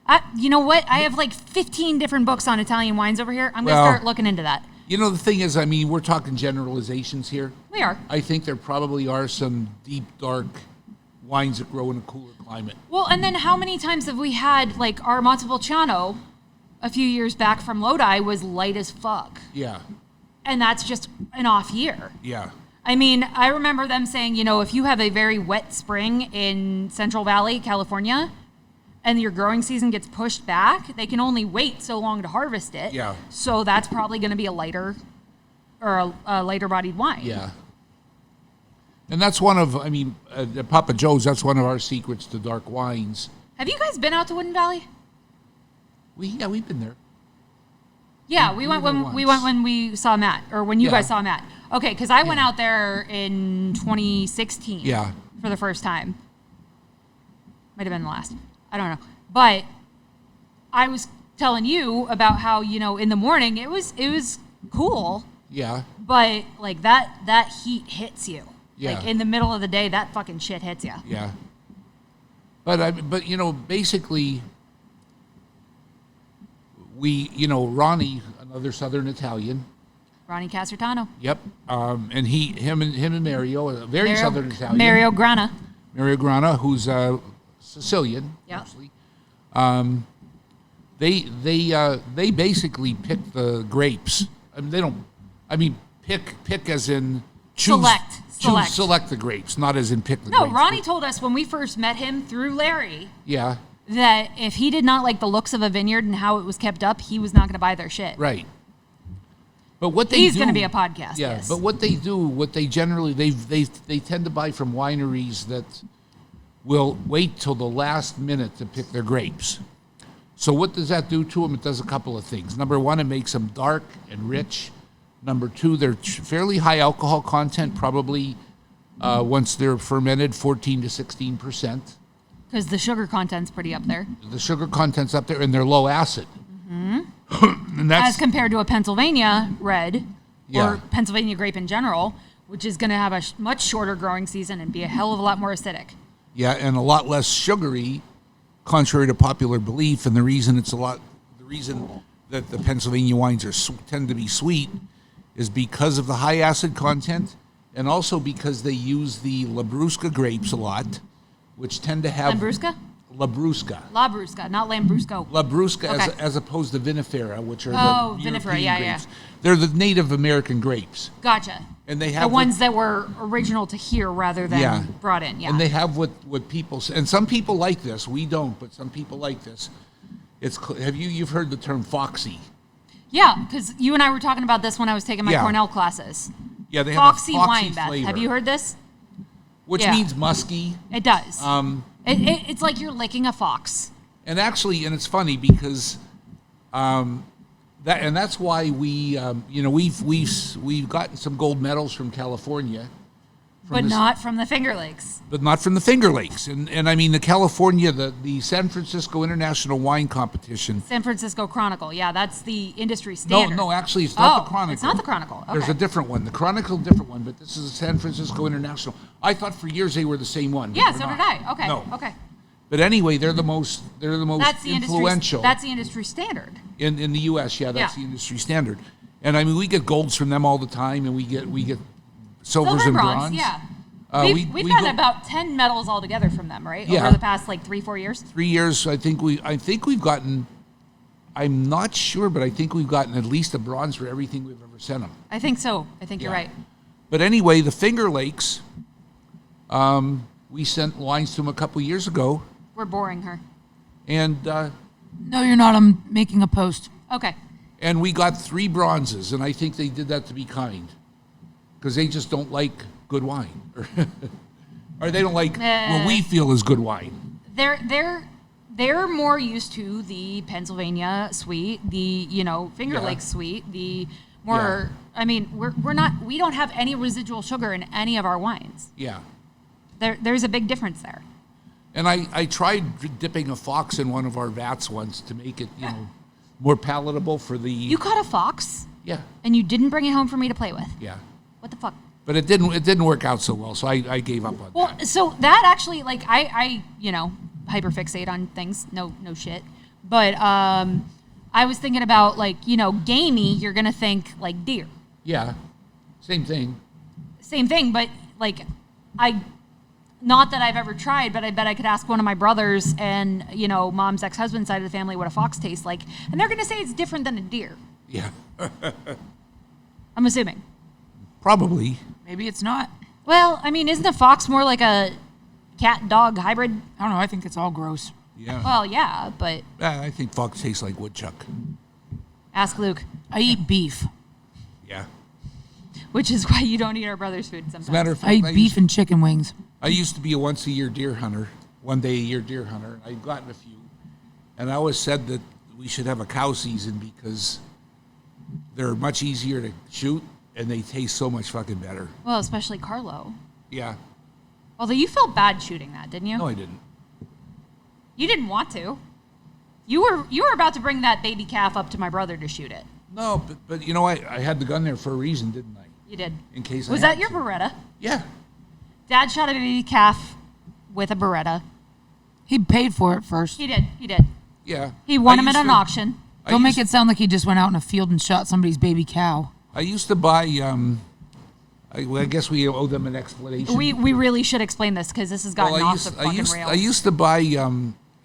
know. You know what? I have 15 different books on Italian wines over here. I'm going to Well- start looking into that. you know the thing is, I mean, we're talking generalizations here. We are. I think there probably are some deep, dark wines that grow in a cooler climate. Well, and then how many times have we had, our Montepulciano a few years back from Lodi was light as fuck. Yeah. and that's just an off year. Yeah. I mean, I remember them saying, you know, if you have a very wet spring in Central Valley, California, and your growing season gets pushed back, they can only wait so long to harvest it. Yeah. So that's probably going to be a lighter or a lighter bodied wine. Yeah. And that's one of, I mean, at Papa Joe's, that's one of our secrets to dark wines. Have you guys been out to Woodin Valley? We've been there. Yeah, we went when we saw Matt, or when you Yeah. guys saw Matt. Okay, because I went out there in 2016. Yeah. For the first time. Might have been the last. I don't know. But I was telling you about how, you know, in the morning it was cool, Yeah. but like that heat hits you. Yeah. Like in the middle of the day, that fucking shit hits you. Yeah. But you know, basically, Ronnie, another Southern Italian. Ronnie Casertano. Yep. And him and Mario, a very Southern Italian. Mario Grana. Mario Grana, who's Sicilian. Yeah. Mostly. They basically pick the grapes. I mean, they don't. I mean, pick as in choose. Select the grapes, not as in pick the No, grapes. Ronnie told us when we first met him through Larry Yeah. that if he did not like the looks of a vineyard and how it was kept up, he was not going to buy their shit. Right. But what they He's do, going to be a podcast. Yeah, yes. but what they generally they tend to buy from wineries that will wait till the last minute to pick their grapes. So what does that do to them? It does a couple of things. Number one, it makes them dark and rich. Number two, they're fairly high alcohol content, probably once they're fermented, 14 to 16%. Because the sugar content's pretty up there. The sugar content's up there, and they're low acid. Mm-hmm. And that's As compared to a Pennsylvania red Yeah. or Pennsylvania grape in general, which is going to have a much shorter growing season and be a hell of a lot more acidic. Yeah, and a lot less sugary, contrary to popular belief. And the reason that the Pennsylvania wines tend to be sweet is because of the high acid content, and also because they use the Labrusca grapes a lot, which tend to have Lambrusca? Labrusca. Labrusca, not Lambrusco. Labrusca Okay. as opposed to vinifera, which are Oh, the vinifera, European yeah, yeah. grapes. They're the Native American grapes, Gotcha. and they The have ones that were original to here rather than Yeah. brought in. Yeah. And they have what people say, and some people like this. We don't, but some people like this. You've heard the term foxy? Yeah, because you and I were talking about this when I was taking my Yeah. Cornell classes. Yeah, they Foxy have a foxy wine, Beth. flavor, Have you heard this? which Yeah. means musky. It does. It's like you're licking a fox. And actually, and it's funny because that's why we've gotten some gold medals from California, But not from the Finger Lakes. but not from the Finger Lakes. And I mean the San Francisco International Wine Competition. San Francisco Chronicle. Yeah, that's the industry standard. No, actually, it's not the Chronicle. It's not the Chronicle. Okay. There's a different one. The Chronicle, different one, but this is the San Francisco International. I thought for years they were the same one. but Yeah, they're so not. did I. Okay. No. Okay. But anyway, they're the most That's the influential industry. That's the industry standard. in the U.S. Yeah, that's Yeah. the industry standard. And I mean, we get golds from them all the time, and we get silvers Silver and bronze. bronze. Yeah. We We've go- gotten about 10 medals altogether from them, right? Yeah. Over the past like 3-4 years. 3 years. I think we've gotten. I'm not sure, but I think we've gotten at least a bronze for everything we've ever sent them. I think so. I think you're Yeah. right. But anyway, the Finger Lakes. We sent wines to them a couple years ago, We're boring her. and No, you're not. I'm making a post. Okay. and we got 3 bronzes, and I think they did that to be kind, because they just don't like good wine, or they don't like what we feel is good wine. They're more used to the Pennsylvania sweet, the Finger Yeah. Lakes sweet, the more. I mean, we don't have any residual sugar in any of our wines. Yeah. There's a big difference there. And I tried dipping a fox in one of our vats once to make it, more palatable for the. You caught a fox Yeah, and you didn't bring it home for me to play with. yeah. What the fuck? But it didn't work out so well, so I gave up on Well, that. so that actually, like, I hyperfixate on things. No shit. But I was thinking about, like, gamey. You're gonna think like deer. Yeah, same thing. Same thing, but like, not that I've ever tried, but I bet I could ask one of my brothers and mom's ex-husband's side of the family what a fox tastes like, and they're gonna say it's different than a deer. Yeah. I'm assuming. Probably. Maybe it's not. Well, I mean, isn't a fox more like a cat dog hybrid? I don't know. I think it's all gross. Yeah. Well, yeah, but I think fox tastes like woodchuck. ask Luke, I eat beef. Yeah. which is why you don't eat our brother's food sometimes. As a matter of fact, I eat beef and chicken wings. I used to be a once-a-year deer hunter, one-day-a-year deer hunter. I've gotten a few. And I always said that we should have a cow season because they're much easier to shoot and they taste so much fucking better. Well, especially Carlo. Yeah. Although you felt bad shooting that, didn't you? No, I didn't. You didn't want to. You were about to bring that baby calf up to my brother to shoot it. No, but you know, I had the gun there for a reason, didn't I? You did. In case Was I that had your to. Beretta? Yeah. Dad shot a baby calf with a Beretta. He paid for it first. He did. He did. Yeah. He won I him at used an to- auction. I Don't make used- it sound like he just went out in a field and shot somebody's baby cow. I used to buy, I guess we owe them an explanation. We really should explain this because this has gotten off the fucking rails. I used to buy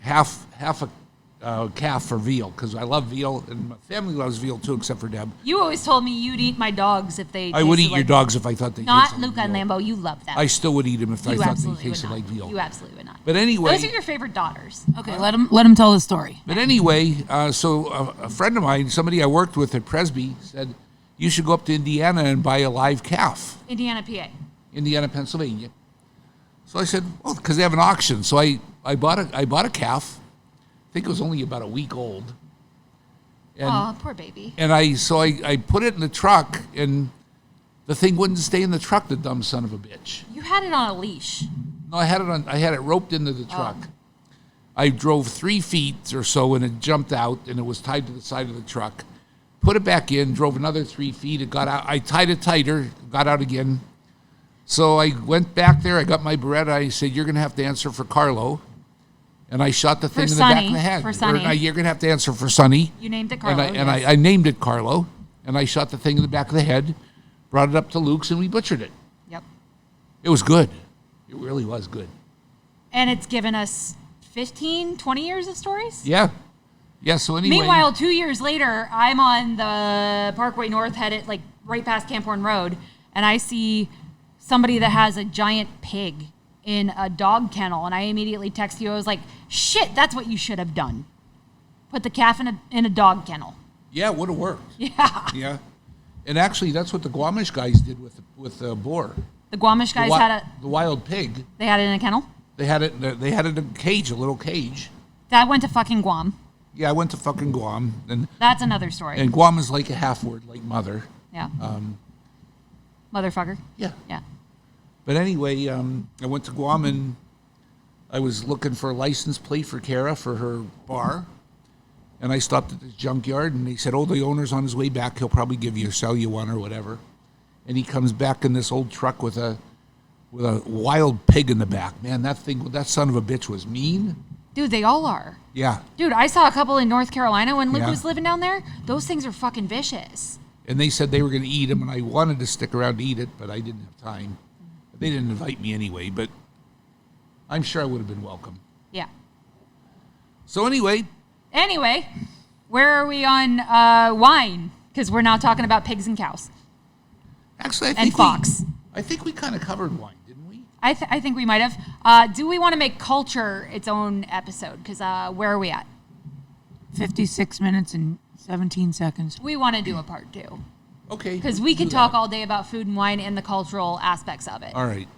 half a calf for veal because I love veal and my family loves veal too, except for Deb. You always told me you'd eat my dogs if they. I would tasted eat your like- dogs if I thought they Not tasted like Luca and veal. Lambo. You love them. I still would eat them if I you thought they absolutely would tasted not. like veal. You absolutely would not. But anyway, Those are your favorite daughters. Okay, let him tell the story. so a friend of mine, somebody I worked with at Presby, said you should go up to Indiana and buy a live calf. Indiana, PA. Indiana, Pennsylvania. So I said, well, because they have an auction. So I bought a calf. I think it was only about a week old. And Oh, poor baby. and I put it in the truck, and the thing wouldn't stay in the truck. The dumb son of a bitch. You had it on a leash. No, I had it roped into the truck. I drove 3 feet or so, and it jumped out, and it was tied to the side of the truck. Put it back in, drove another 3 feet. It got out. I tied it tighter, got out again. So I went back there. I got my Beretta. I said, "You're going to have to answer for Carlo." And I shot the thing in the back of the head. For Sonny. Or, you're going to have to answer for Sonny. You named it Carlo. And I named it Carlo. And I shot the thing in the back of the head, brought it up to Luke's, and we butchered it. Yep. It was good. It really was good. And it's given us 15, 20 years of stories. Yeah. Yeah, so anyway. Meanwhile, 2 years later, I'm on the Parkway North, headed like right past Camp Horn Road, and I see somebody that has a giant pig in a dog kennel, and I immediately text you. I was like, "Shit, that's what you should have done. Put the calf in a dog kennel." Yeah, it would have worked. Yeah. Yeah. And actually, that's what the Guamish guys did with the boar. The Guamish guys had the wild pig. they had it in a kennel. They had it in a cage, a little cage. Dad went to fucking Guam. Yeah, I went to fucking Guam, and That's another story. Guam is like a half word, like mother. Yeah. Motherfucker. Yeah. Yeah. But anyway, I went to Guam and I was looking for a license plate for Kara for her bar. And I stopped at this junkyard and they said, "Oh, the owner's on his way back. He'll probably sell you one or whatever." And he comes back in this old truck with a wild pig in the back. Man, that son of a bitch was mean. Dude, they all are. Yeah. Dude, I saw a couple in North Carolina when Luke Yeah. was living down there. Those things are fucking vicious. And they said they were going to eat him, and I wanted to stick around to eat it, but I didn't have time. They didn't invite me anyway, but I'm sure I would have been welcome. Yeah. So anyway, Anyway, where are we on wine? Because we're now talking about pigs and cows actually, I and think fox. I think we kind of covered wine, didn't we? I think we might have. Do we want to make culture its own episode? Because where are we at? 56 minutes and 17 seconds. We want to do a part 2. Okay. Because we can talk all day about food and wine and the cultural aspects of it. All right.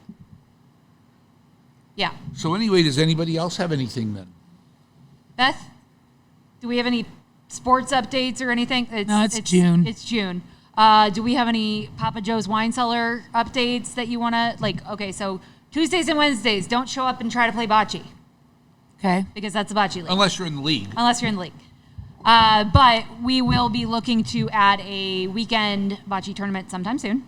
Yeah. So anyway, does anybody else have anything then? Beth, do we have any sports updates or anything? No, it's June. It's June. Do we have any Papa Joe's wine cellar updates that you want to, like, okay, so Tuesdays and Wednesdays, don't show up and try to play bocce Okay. because that's a bocce league. Unless you're in the league. Unless you're in the league. But we will be looking to add a weekend bocce tournament sometime soon.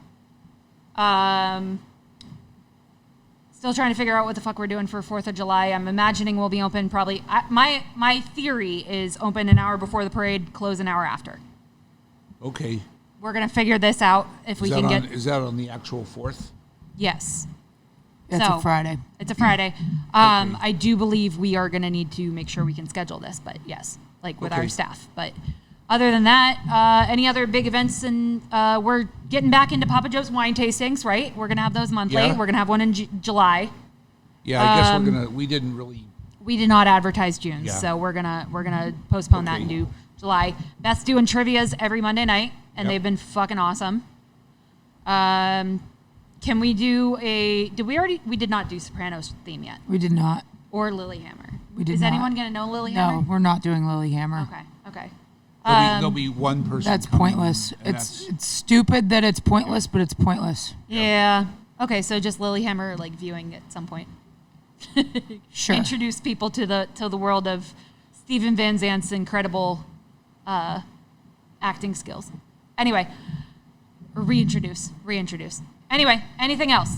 Still trying to figure out what the fuck we're doing for 4th of July. I'm imagining we'll be open probably. My theory is open an hour before the parade, close an hour after. Okay. We're going to figure this out if we can get. Is that on the actual 4th? Yes. That's So- a Friday. It's a Friday. I do believe we are going to need to make sure we can schedule this, but yes, like with our Okay. staff. But Other than that, any other big events? And we're getting back into Papa Joe's wine tastings, right? We're gonna have those monthly. Yeah. We're gonna have one in July. Yeah, I guess we didn't really. We did not advertise June, Yeah. so we're gonna postpone that and Okay. do July. Beth's doing trivia's every Monday night, and Yep. they've been fucking awesome. Can we do a? Did we already? We did not do Sopranos theme yet, We did not. or Lilyhammer. We did Is not. anyone gonna know Lilyhammer? No, we're not doing Lilyhammer. Okay. Okay. There'll be one person. That's coming, pointless. and It's stupid that it's pointless, but it's pointless. Yeah. Okay. So just Lilyhammer, like viewing at some point. Sure. Introduce people to the world of Steven Van Zandt's incredible acting skills. Anyway, reintroduce. Anyway, anything else?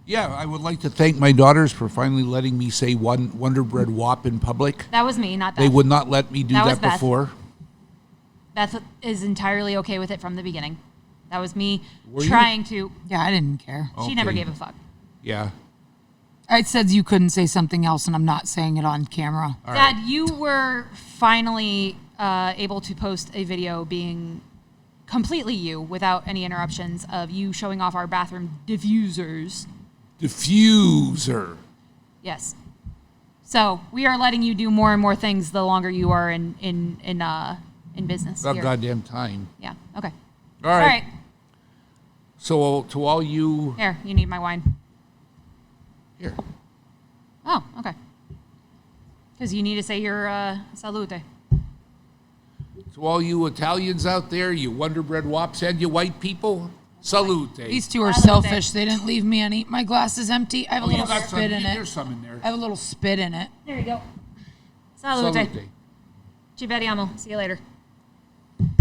Yeah, I would like to thank my daughters for finally letting me say Wonder Bread WAP in public. That was me, not Beth. They would not let me do That was that Beth. before. Beth is entirely okay with it from the beginning. That was me Were you? trying to. Yeah, I didn't care. She never Okay. gave a fuck. Yeah. I said you couldn't say something else, and I'm not saying it on camera. All Dad, right. you were finally able to post a video being completely you without any interruptions of you showing off our bathroom diffusers. Diffuser. Yes. So we are letting you do more and more things the longer you are in business. About here. goddamn time. Yeah. Okay. All right. All right. So to all you Here, you need my wine. here, Oh, okay. Because you need to say your salute. to all you Italians out there, you Wonder Bread WAPs, and you white people, salute. These two are Salute. selfish. They didn't leave me any. My glass is empty. I have a little spit in There's it. some in there. I have a little spit in it. There you go. Salute. Salute. Ci vediamo. See you later.